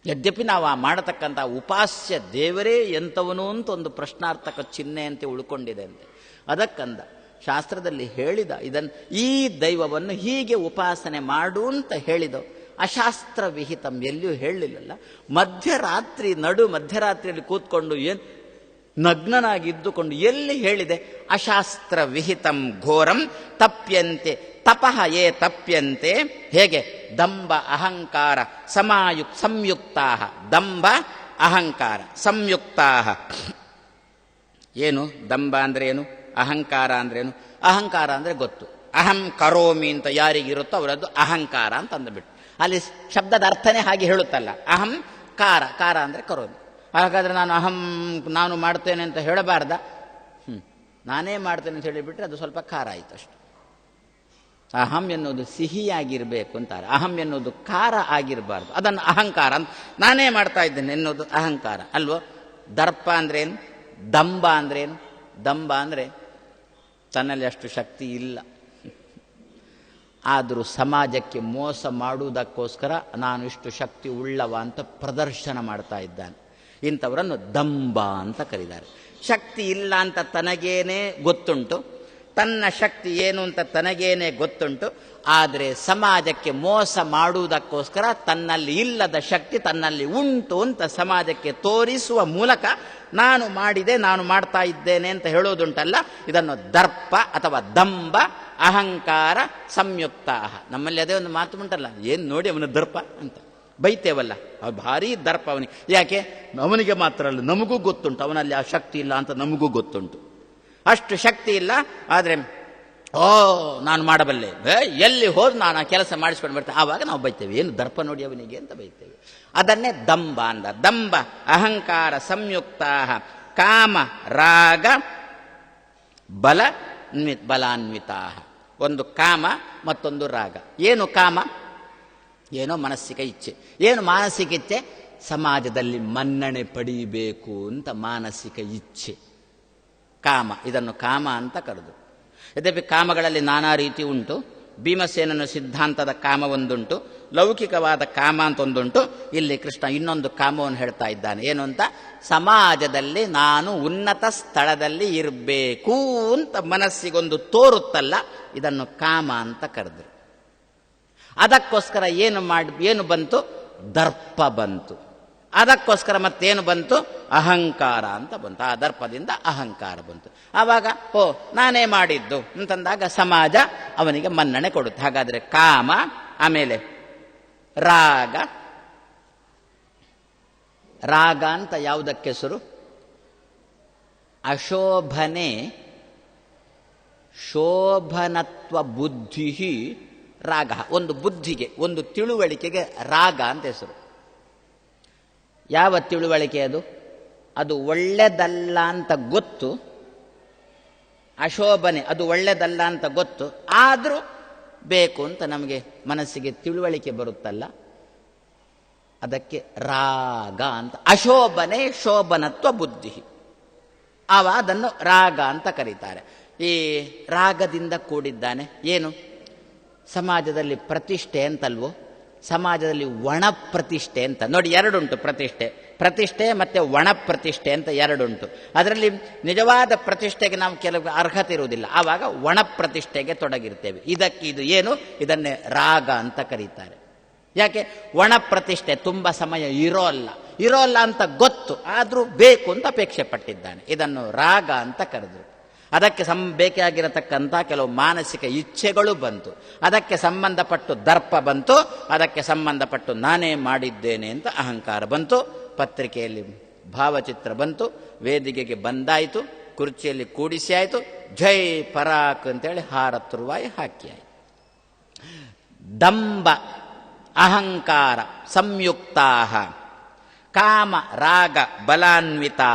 ಯದ್ಯಪಿ ನಾವು ಆ ಮಾಡತಕ್ಕಂಥ ಉಪಾಸ್ಯ ದೇವರೇ ಎಂಥವನು ಅಂತ ಒಂದು ಪ್ರಶ್ನಾರ್ಥಕ ಚಿಹ್ನೆ ಅಂತ ಉಳ್ಕೊಂಡಿದೆ ಅಂತೆ. ಅದಕ್ಕಂದ ಶಾಸ್ತ್ರದಲ್ಲಿ ಹೇಳಿದ ಇದನ್ನು, ಈ ದೈವವನ್ನು ಹೀಗೆ ಉಪಾಸನೆ ಮಾಡು ಅಂತ ಹೇಳಿದವು. ಅಶಾಸ್ತ್ರ ವಿಹಿತಂ ಎಲ್ಲಿಯೂ ಹೇಳಲಿಲ್ಲಲ್ಲ. ಮಧ್ಯರಾತ್ರಿಯಲ್ಲಿ ಕೂತ್ಕೊಂಡು ಏನು ನಗ್ನನಾಗಿದ್ದುಕೊಂಡು ಎಲ್ಲಿ ಹೇಳಿದೆ? ಅಶಾಸ್ತ್ರ ವಿಹಿತಂ ಘೋರಂ ತಪ್ಯಂತೆ ತಪಃ ಯೇ ತಪ್ಯಂತೆ. ಹೇಗೆ? ದಂಭ ಅಹಂಕಾರ ಸಂಯುಕ್ತಾ. ದಂಭ ಅಹಂಕಾರ ಸಂಯುಕ್ತಾ. ಏನು ದಂಭ ಅಂದ್ರೆ ಏನು? ಅಹಂಕಾರ ಅಂದ್ರೇನು? ಅಹಂಕಾರ ಅಂದ್ರೆ ಗೊತ್ತು. ಅಹಂ ಕರೋಮಿ ಅಂತ ಯಾರಿಗಿರುತ್ತೋ ಅವರದ್ದು ಅಹಂಕಾರ ಅಂತ ಅಂದ್ಬಿಟ್ಟು ಅಲ್ಲಿ ಶಬ್ದದ ಅರ್ಥನೇ ಹಾಗೆ ಹೇಳುತ್ತಲ್ಲ. ಅಹಂ ಕಾರ ಅಂದ್ರೆ ಕರೋಮಿ. ಹಾಗಾದ್ರೆ ನಾನು ಮಾಡ್ತೇನೆ ಅಂತ ಹೇಳಬಾರ್ದ? ನಾನೇ ಮಾಡ್ತೇನೆ ಅಂತ ಹೇಳಿಬಿಟ್ರೆ ಅದು ಸ್ವಲ್ಪ ಖಾರ ಆಯಿತು ಅಷ್ಟು. ಅಹಂ ಎನ್ನುವುದು ಸಿಹಿಯಾಗಿರ್ಬೇಕು ಅಂತಾರೆ, ಅಹಂ ಎನ್ನುವುದು ಖಾರ ಆಗಿರಬಾರ್ದು. ಅದನ್ನು ಅಹಂಕಾರ ಅಂತ, ನಾನೇ ಮಾಡ್ತಾ ಇದ್ದೇನೆ ಎನ್ನುವುದು ಅಹಂಕಾರ ಅಲ್ವೋ. ದರ್ಪ ಅಂದ್ರೇನು? ದಂಭ ಅಂದ್ರೇನು? ದಂಭ ಅಂದ್ರೆ ತನ್ನಲ್ಲಿ ಅಷ್ಟು ಶಕ್ತಿ ಇಲ್ಲ, ಆದರೂ ಸಮಾಜಕ್ಕೆ ಮೋಸ ಮಾಡುವುದಕ್ಕೋಸ್ಕರ ನಾನು ಇಷ್ಟು ಶಕ್ತಿ ಉಳ್ಳವ ಅಂತ ಪ್ರದರ್ಶನ ಮಾಡ್ತಾ ಇದ್ದಾನೆ. ಇಂಥವರನ್ನು ದಂಭ ಅಂತ ಕರೀತಾರೆ. ಶಕ್ತಿ ಇಲ್ಲ ಅಂತ ತನಗೇನೆ ಗೊತ್ತುಂಟು, ತನ್ನ ಶಕ್ತಿ ಏನು ಅಂತ ತನಗೇನೆ ಗೊತ್ತುಂಟು, ಆದರೆ ಸಮಾಜಕ್ಕೆ ಮೋಸ ಮಾಡುವುದಕ್ಕೋಸ್ಕರ ತನ್ನಲ್ಲಿ ಇಲ್ಲದ ಶಕ್ತಿ ತನ್ನಲ್ಲಿ ಉಂಟು ಅಂತ ಸಮಾಜಕ್ಕೆ ತೋರಿಸುವ ಮೂಲಕ ನಾನು ಮಾಡಿದೆ, ನಾನು ಮಾಡ್ತಾ ಇದ್ದೇನೆ ಅಂತ ಹೇಳೋದುಂಟಲ್ಲ, ಇದನ್ನು ದರ್ಪ ಅಥವಾ ದಂಭ ಅಹಂಕಾರ ಸಂಯುಕ್ತ. ನಮ್ಮಲ್ಲಿ ಅದೇ ಒಂದು ಮಾತು ಉಂಟಲ್ಲ, ಏನು ನೋಡಿ ಅವನ ದರ್ಪ ಅಂತ ಬೈತೇವಲ್ಲ, ಭಾರಿ ದರ್ಪ ಅವನಿಗೆ. ಯಾಕೆ? ಅವನಿಗೆ ಮಾತ್ರ ಅಲ್ಲ, ನಮಗೂ ಗೊತ್ತುಂಟು ಅವನಲ್ಲಿ ಆ ಶಕ್ತಿ ಇಲ್ಲ ಅಂತ. ನಮಗೂ ಗೊತ್ತುಂಟು ಅಷ್ಟು ಶಕ್ತಿ ಇಲ್ಲ, ಆದರೆ ನಾನು ಮಾಡಬಲ್ಲೆ, ಎಲ್ಲಿ ಹೋದ್ ನಾನು ಆ ಕೆಲಸ ಮಾಡಿಸ್ಕೊಂಡು ಬರ್ತೇನೆ. ಆವಾಗ ನಾವು ಬೈತೇವೆ, ಏನು ದರ್ಪ ನೋಡಿ ಅವನಿಗೆ ಅಂತ ಬೈತೇವೆ. ಅದನ್ನೇ ದಂಭ ಅಂದ. ದಂಭ ಅಹಂಕಾರ ಸಂಯುಕ್ತ ಕಾಮ ರಾಗ ಬಲಾನ್ವಿತಾ. ಒಂದು ಕಾಮ ಮತ್ತೊಂದು ರಾಗ. ಏನು ಕಾಮ? ಏನೋ ಮಾನಸಿಕ ಇಚ್ಛೆ. ಏನು ಮಾನಸಿಕ ಇಚ್ಛೆ? ಸಮಾಜದಲ್ಲಿ ಮನ್ನಣೆ ಪಡೆಯಬೇಕು ಅಂತ ಮಾನಸಿಕ ಇಚ್ಛೆ ಕಾಮ. ಇದನ್ನು ಕಾಮ ಅಂತ ಕರೆದು. ಯದ್ಯಪಿ ಕಾಮಗಳಲ್ಲಿ ನಾನಾ ರೀತಿ ಉಂಟು. ಭೀಮಸೇನನ ಸಿದ್ಧಾಂತದ ಕಾಮ ಒಂದುಂಟು, ಲೌಕಿಕವಾದ ಕಾಮ ಅಂತ ಒಂದುಂಟು. ಇಲ್ಲಿ ಕೃಷ್ಣ ಇನ್ನೊಂದು ಕಾಮವನ್ನು ಹೇಳ್ತಾ ಇದ್ದಾನೆ. ಏನು ಅಂತ? ಸಮಾಜದಲ್ಲಿ ನಾನು ಉನ್ನತ ಸ್ಥಳದಲ್ಲಿ ಇರಬೇಕು ಅಂತ ಮನಸ್ಸಿಗೊಂದು ತೋರುತ್ತಲ್ಲ, ಇದನ್ನು ಕಾಮ ಅಂತ ಕರೆದ್ರು. ಅದಕ್ಕೋಸ್ಕರ ಏನು ಬಂತು? ದರ್ಪ ಬಂತು. ಅದಕ್ಕೋಸ್ಕರ ಮತ್ತೇನು ಬಂತು? ಅಹಂಕಾರ ಅಂತ ಬಂತು. ಆ ದರ್ಪದಿಂದ ಅಹಂಕಾರ ಬಂತು. ಆವಾಗ ನಾನೇ ಮಾಡಿದ್ದು ಅಂತಂದಾಗ ಸಮಾಜ ಅವನಿಗೆ ಮನ್ನಣೆ ಕೊಡುತ್ತೆ. ಹಾಗಾದ್ರೆ ಕಾಮ, ಆಮೇಲೆ ರಾಗ. ರಾಗ ಅಂತ ಯಾವುದಕ್ಕೆ ಹೆಸರು? ಅಶೋಭನೆ ಶೋಭನತ್ವ ಬುದ್ಧಿ ರಾಗ. ಒಂದು ಬುದ್ಧಿಗೆ, ಒಂದು ತಿಳುವಳಿಕೆಗೆ ರಾಗ ಅಂತ ಹೆಸರು. ಯಾವ ತಿಳುವಳಿಕೆ ಅದು? ಅದು ಒಳ್ಳೆದಲ್ಲ ಅಂತ ಗೊತ್ತು, ಅಶೋಭನೆ ಅದು ಒಳ್ಳೆದಲ್ಲ ಅಂತ ಗೊತ್ತು, ಆದರೂ ಬೇಕು ಅಂತ ನಮಗೆ ಮನಸ್ಸಿಗೆ ತಿಳುವಳಿಕೆ ಬರುತ್ತಲ್ಲ, ಅದಕ್ಕೆ ರಾಗ ಅಂತ. ಅಶೋಭನೆ ಶೋಭನತ್ವ ಬುದ್ಧಿ, ಅದನ್ನು ರಾಗ ಅಂತ ಕರೀತಾರೆ. ಈ ರಾಗದಿಂದ ಕೂಡಿದ್ದಾನೆ. ಏನು? ಸಮಾಜದಲ್ಲಿ ಪ್ರತಿಷ್ಠೆ ಅಂತಲ್ವೋ, ಸಮಾಜದಲ್ಲಿ ಒಣ ಪ್ರತಿಷ್ಠೆ ಅಂತ ನೋಡಿ, ಎರಡುಂಟು. ಪ್ರತಿಷ್ಠೆ ಮತ್ತೆ ಒಣ ಪ್ರತಿಷ್ಠೆ ಅಂತ ಎರಡುಂಟು. ಅದರಲ್ಲಿ ನಿಜವಾದ ಪ್ರತಿಷ್ಠೆಗೆ ನಾವು ಕೆಲವು ಅರ್ಹತೆ ಇರುವುದಿಲ್ಲ, ಆವಾಗ ಒಣ ಪ್ರತಿಷ್ಠೆಗೆ ತೊಡಗಿರ್ತೇವೆ. ಇದು ಏನು? ಇದನ್ನೇ ರಾಗ ಅಂತ ಕರೀತಾರೆ. ಯಾಕೆ? ಒಣ ಪ್ರತಿಷ್ಠೆ ತುಂಬ ಸಮಯ ಇರೋಲ್ಲ ಅಂತ ಗೊತ್ತು, ಆದರೂ ಬೇಕು ಅಂತ ಅಪೇಕ್ಷೆ ಪಟ್ಟಿದ್ದಾನೆ. ಇದನ್ನು ರಾಗ ಅಂತ ಕರೆದ್ರು. ಅದಕ್ಕೆ ಬೇಕಾಗಿರತಕ್ಕಂಥ ಕೆಲವು ಮಾನಸಿಕ ಇಚ್ಛೆಗಳು ಬಂತು, ಅದಕ್ಕೆ ಸಂಬಂಧಪಟ್ಟು ದರ್ಪ ಬಂತು, ಅದಕ್ಕೆ ಸಂಬಂಧಪಟ್ಟು ನಾನೇ ಮಾಡಿದ್ದೇನೆ ಅಂತ ಅಹಂಕಾರ ಬಂತು. ಪತ್ರಿಕೆಯಲ್ಲಿ ಭಾವಚಿತ್ರ ಬಂತು, ವೇದಿಕೆಗೆ ಬಂದಾಯಿತು, ಕುರ್ಚಿಯಲ್ಲಿ ಕೂಡಿಸಿ ಆಯಿತು, ಜೈ ಪರಾಕ್ ಅಂತೇಳಿ ಹಾರ ತುರುವಾಯಿ ಹಾಕಿ ಆಯಿತು. ದಂಭ ಅಹಂಕಾರ ಸಂಯುಕ್ತಾ ಕಾಮ ರಾಗ ಬಲಾನ್ವಿತಾ.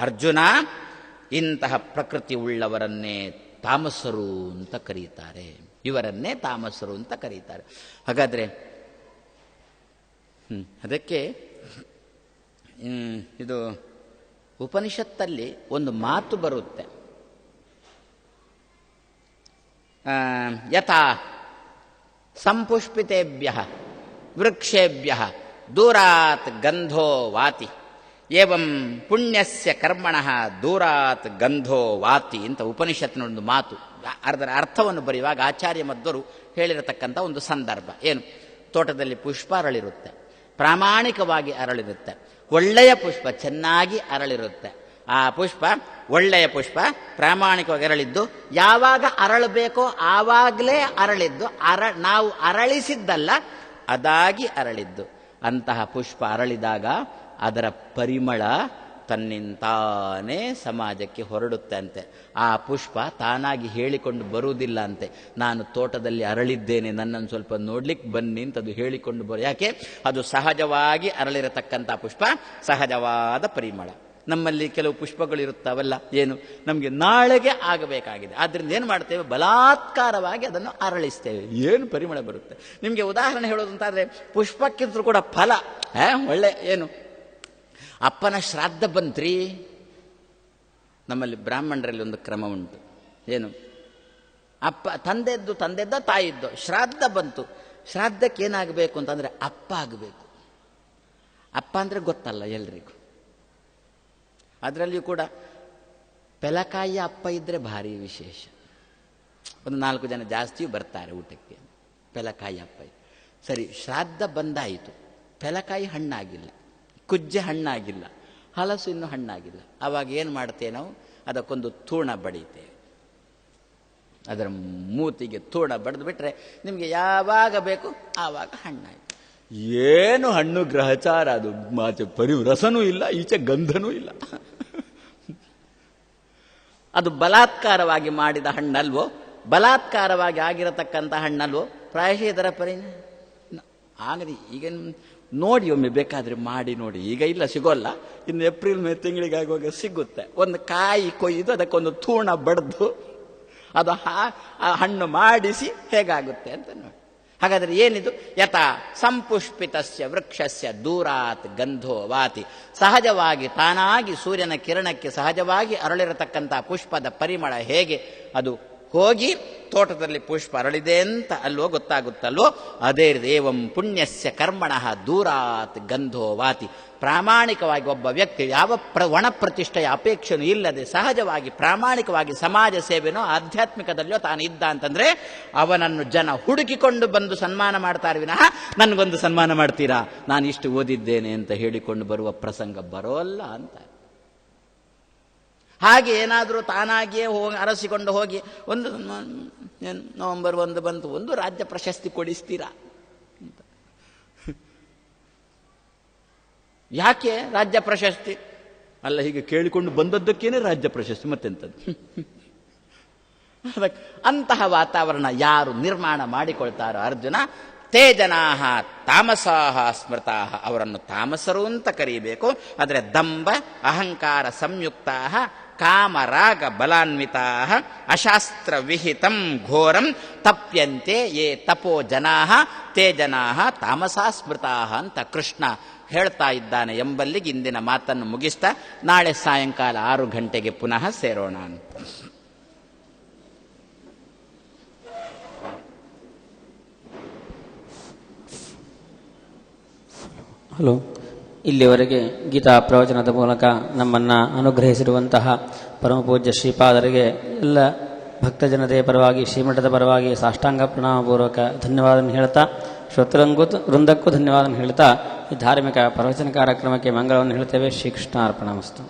ಅರ್ಜುನ, ಇಂತಹ ಪ್ರಕೃತಿ ಉಳ್ಳವರನ್ನೇ ತಾಮಸರು ಅಂತ ಕರೀತಾರೆ. ಇವರನ್ನೇ ತಾಮಸರು ಅಂತ ಕರೀತಾರೆ. ಹಾಗಾದ್ರೆ ಅದಕ್ಕೆ ಇದು ಉಪನಿಷತ್ತಲ್ಲಿ ಒಂದು ಮಾತು ಬರುತ್ತೆ, ಯಥಾ ಸಂಪುಷ್ಪಿತೇಭ್ಯ ವೃಕ್ಷೇಭ್ಯ ದೂರಾತ್ ಗಂಧೋ ವಾತಿ ಏವಂ ಪುಣ್ಯಸ್ಯ ಕರ್ಮಣಃ ದೂರಾತ್ ಗಂಧೋ ವಾತಿ ಅಂತ ಉಪನಿಷತ್ತಿನ ಒಂದು ಮಾತು. ಅದರ ಅರ್ಥವನ್ನು ಬರೆಯುವಾಗ ಆಚಾರ್ಯ ಮಧ್ವರು ಹೇಳಿರತಕ್ಕಂಥ ಒಂದು ಸಂದರ್ಭ ಏನು, ತೋಟದಲ್ಲಿ ಪುಷ್ಪ ಅರಳಿರುತ್ತೆ, ಪ್ರಾಮಾಣಿಕವಾಗಿ ಅರಳಿರುತ್ತೆ, ಒಳ್ಳೆಯ ಪುಷ್ಪ ಚೆನ್ನಾಗಿ ಅರಳಿರುತ್ತೆ. ಆ ಪುಷ್ಪ ಒಳ್ಳೆಯ ಪುಷ್ಪ ಪ್ರಾಮಾಣಿಕವಾಗಿ ಅರಳಿದ್ದು, ಯಾವಾಗ ಅರಳಬೇಕೋ ಆವಾಗಲೇ ಅರಳಿದ್ದು, ನಾವು ಅರಳಿಸಿದ್ದಲ್ಲ, ಅದಾಗಿ ಅರಳಿದ್ದು. ಅಂತಹ ಪುಷ್ಪ ಅರಳಿದಾಗ ಅದರ ಪರಿಮಳ ತನ್ನಿಂತಾನೇ ಸಮಾಜಕ್ಕೆ ಹೊರಡುತ್ತೆ ಅಂತೆ. ಆ ಪುಷ್ಪ ತಾನಾಗಿ ಹೇಳಿಕೊಂಡು ಬರುವುದಿಲ್ಲ ಅಂತೆ, ನಾನು ತೋಟದಲ್ಲಿ ಅರಳಿದ್ದೇನೆ, ನನ್ನನ್ನು ಸ್ವಲ್ಪ ನೋಡ್ಲಿಕ್ಕೆ ಬನ್ನಿ ಅಂತ ಅದು ಹೇಳಿಕೊಂಡು ಯಾಕೆ, ಅದು ಸಹಜವಾಗಿ ಅರಳಿರತಕ್ಕಂಥ ಪುಷ್ಪ, ಸಹಜವಾದ ಪರಿಮಳ. ನಮ್ಮಲ್ಲಿ ಕೆಲವು ಪುಷ್ಪಗಳಿರುತ್ತಾವಲ್ಲ, ಏನು ನಮಗೆ ನಾಳೆಗೆ ಆಗಬೇಕಾಗಿದೆ, ಆದ್ರಿಂದ ಏನು ಮಾಡ್ತೇವೆ, ಬಲಾತ್ಕಾರವಾಗಿ ಅದನ್ನು ಅರಳಿಸ್ತೇವೆ, ಏನು ಪರಿಮಳ ಬರುತ್ತೆ. ನಿಮಗೆ ಉದಾಹರಣೆ ಹೇಳೋದು ಅಂತಾದ್ರೆ, ಪುಷ್ಪಕ್ಕಿಂತಲೂ ಕೂಡ ಫಲ ಒಳ್ಳೆ ಏನು, ಅಪ್ಪನ ಶ್ರಾದ್ದ ಬಂತ್ರಿ. ನಮ್ಮಲ್ಲಿ ಬ್ರಾಹ್ಮಣರಲ್ಲಿ ಒಂದು ಕ್ರಮ ಉಂಟು, ಏನು, ಅಪ್ಪ ತಂದೆದ್ದ ತಾಯಿದ್ದು ಶ್ರಾದ್ದ ಬಂತು, ಶ್ರಾದ್ದಕ್ಕೆ ಏನಾಗಬೇಕು ಅಂತಂದ್ರೆ ಅಪ್ಪ ಆಗಬೇಕು. ಅಪ್ಪ ಅಂದ್ರೆ ಗೊತ್ತಲ್ಲ ಎಲ್ರಿಗೂ, ಅದರಲ್ಲಿಯೂ ಕೂಡ ಪೆಲಕಾಯಿಯ ಅಪ್ಪ ಇದ್ರೆ ಭಾರಿ ವಿಶೇಷ. ಒಂದು 4 ಜನ ಜಾಸ್ತಿಯೂ ಬರ್ತಾರೆ ಊಟಕ್ಕೆ, ಪೆಲಕಾಯಿ ಅಪ್ಪ. ಸರಿ, ಶ್ರಾದ್ದ ಬಂದಾಯಿತು, ಪೆಲಕಾಯಿ ಹಣ್ಣಾಗಿಲ್ಲ, ಕುಜ್ಜೆ ಹಣ್ಣಾಗಿಲ್ಲ, ಹಲಸು ಇನ್ನೂ ಹಣ್ಣಾಗಿಲ್ಲ. ಆವಾಗ ಏನು ಮಾಡ್ತೇವೆ ನಾವು, ಅದಕ್ಕೊಂದು ತೂಣ ಬಡಿತೇವೆ. ಅದರ ಮೂತಿಗೆ ತೂಣ ಬಡಿದು ಬಿಟ್ರೆ ನಿಮಗೆ ಯಾವಾಗ ಬೇಕು ಆವಾಗ ಹಣ್ಣಾಯಿತು. ಏನು ಹಣ್ಣು ಗ್ರಹಚಾರ, ಅದು ಮಾಚೆ ರಸನೂ ಇಲ್ಲ, ಈಚೆ ಗಂಧನೂ ಇಲ್ಲ. ಅದು ಬಲಾತ್ಕಾರವಾಗಿ ಮಾಡಿದ ಹಣ್ಣಲ್ವೋ, ಬಲಾತ್ಕಾರವಾಗಿ ಆಗಿರತಕ್ಕಂಥ ಹಣ್ಣಲ್ವೋ, ಪ್ರಾಯಶಃ ಇದರ ಆಗಲಿ. ಈಗ ನೋಡಿ, ಒಮ್ಮೆ ಬೇಕಾದ್ರೆ ಮಾಡಿ ನೋಡಿ, ಈಗ ಇಲ್ಲ ಸಿಗೋಲ್ಲ, ಇನ್ನು ಏಪ್ರಿಲ್ ಮೇ ತಿಂಗಳಿಗಾಗುವಾಗ ಸಿಗುತ್ತೆ. ಒಂದು ಕಾಯಿ ಕೊಯ್ದು ಅದಕ್ಕೊಂದು ತೂಣ ಬಡ್ದು ಅದು ಹಣ್ಣು ಮಾಡಿಸಿ ಹೇಗಾಗುತ್ತೆ ಅಂತ ನೋಡಿ. ಹಾಗಾದ್ರೆ ಏನಿದು, ಯಥಾ ಸಂಪುಷ್ಪಿತಸ್ಯ ವೃಕ್ಷಸ್ಯ ದೂರಾತ್ ಗಂಧೋ ವಾತಿ, ಸಹಜವಾಗಿ ತಾನಾಗಿ ಸೂರ್ಯನ ಕಿರಣಕ್ಕೆ ಸಹಜವಾಗಿ ಅರಳಿರತಕ್ಕಂಥ ಪುಷ್ಪದ ಪರಿಮಳ ಹೇಗೆ ಅದು ಹೋಗಿ ತೋಟದಲ್ಲಿ ಪುಷ್ಪ ಅರಳಿದೆ ಅಂತ ಅಲ್ವೋ ಗೊತ್ತಾಗುತ್ತಲ್ವೋ, ಅದೇ ಏವಂ ಪುಣ್ಯಸ್ಯ ಕರ್ಮಣಃ ದೂರಾತ್ ಗಂಧೋ ವಾತಿ. ಪ್ರಾಮಾಣಿಕವಾಗಿ ಒಬ್ಬ ವ್ಯಕ್ತಿ ಯಾವ ಒಣ ಪ್ರತಿಷ್ಠೆಯ ಅಪೇಕ್ಷೆನೂ ಇಲ್ಲದೆ ಸಹಜವಾಗಿ ಪ್ರಾಮಾಣಿಕವಾಗಿ ಸಮಾಜ ಸೇವೆನೋ ಆಧ್ಯಾತ್ಮಿಕದಲ್ಲೋ ತಾನು ಇದ್ದ ಅಂತಂದ್ರೆ ಅವನನ್ನು ಜನ ಹುಡುಕಿಕೊಂಡು ಬಂದು ಸನ್ಮಾನ ಮಾಡ್ತಾರೆ ವಿನಃ ನನಗೊಂದು ಸನ್ಮಾನ ಮಾಡ್ತೀರಾ, ನಾನು ಇಷ್ಟು ಓದಿದ್ದೇನೆ ಅಂತ ಹೇಳಿಕೊಂಡು ಬರುವ ಪ್ರಸಂಗ ಬರೋಲ್ಲ ಅಂತ. ಹಾಗೆ ಏನಾದರೂ ತಾನಾಗಿಯೇ ಅರಸಿಕೊಂಡು ಹೋಗಿ ಒಂದು ನವೆಂಬರ್ 1 ಬಂತು, ಒಂದು ರಾಜ್ಯ ಪ್ರಶಸ್ತಿ ಕೊಡಿಸ್ತೀರಾ ಅಂತ. ಯಾಕೆ ರಾಜ್ಯ ಪ್ರಶಸ್ತಿ ಅಲ್ಲ, ಹೀಗೆ ಕೇಳಿಕೊಂಡು ಬಂದದ್ದಕ್ಕೇನೆ ರಾಜ್ಯ ಪ್ರಶಸ್ತಿ, ಮತ್ತೆಂಥದ್ದು. ಅಂತಹ ವಾತಾವರಣ ಯಾರು ನಿರ್ಮಾಣ ಮಾಡಿಕೊಳ್ತಾರೋ ಅರ್ಜುನ, ತೇ ಜನಾಹ ತಾಮಸಾಹ ಸ್ಮೃತಾಹ, ಅವರನ್ನು ತಾಮಸರು ಅಂತ ಕರೀಬೇಕು. ಆದರೆ ದಂಭ ಅಹಂಕಾರ ಸಂಯುಕ್ತಾಹ ಕಾಮರಾಗ ಬಲಾನ್ವಿತಾಹ ಅಶಾಸ್ತ್ರ ವಿಹಿತಂ ಘೋರಂ ತಪ್ಯಂತೆ ಯೇ ತಪೋ ಜನಾಹ ತೇ ಜನಾಹ ತಾಮಸಾ ಸ್ಮೃತಾಹ ಅಂತ ಕೃಷ್ಣ ಹೇಳ್ತಾ ಇದ್ದಾನೆ ಎಂಬಲ್ಲಿಗೆ ಇಂದಿನ ಮಾತನ್ನು ಮುಗಿಸ್ತಾ ನಾಳೆ ಸಾಯಂಕಾಲ 6 ಗಂಟೆಗೆ ಪುನಃ ಸೇರೋಣ ಅಂತ. ಹಲೋ, ಇಲ್ಲಿವರೆಗೆ ಗೀತಾ ಪ್ರವಚನದ ಮೂಲಕ ನಮ್ಮನ್ನು ಅನುಗ್ರಹಿಸಿರುವಂತಹ ಪರಮಪೂಜ್ಯ ಶ್ರೀಪಾದರಿಗೆ ಎಲ್ಲ ಭಕ್ತಜನತೆಯ ಪರವಾಗಿ ಶ್ರೀಮಠದ ಪರವಾಗಿ ಸಾಷ್ಟಾಂಗ ಪ್ರಣಾಮಪೂರ್ವಕ ಧನ್ಯವಾದ ಹೇಳ್ತಾ, ಶ್ರೋತೃಂಗೂ ವೃಂದಕ್ಕೂ ಧನ್ಯವಾದ ಹೇಳ್ತಾ ಈ ಧಾರ್ಮಿಕ ಪ್ರವಚನ ಕಾರ್ಯಕ್ರಮಕ್ಕೆ ಮಂಗಳವನ್ನು ಹೇಳ್ತೇವೆ. ಶ್ರೀಕೃಷ್ಣ ಅರ್ಪಣಮಸ್ತು.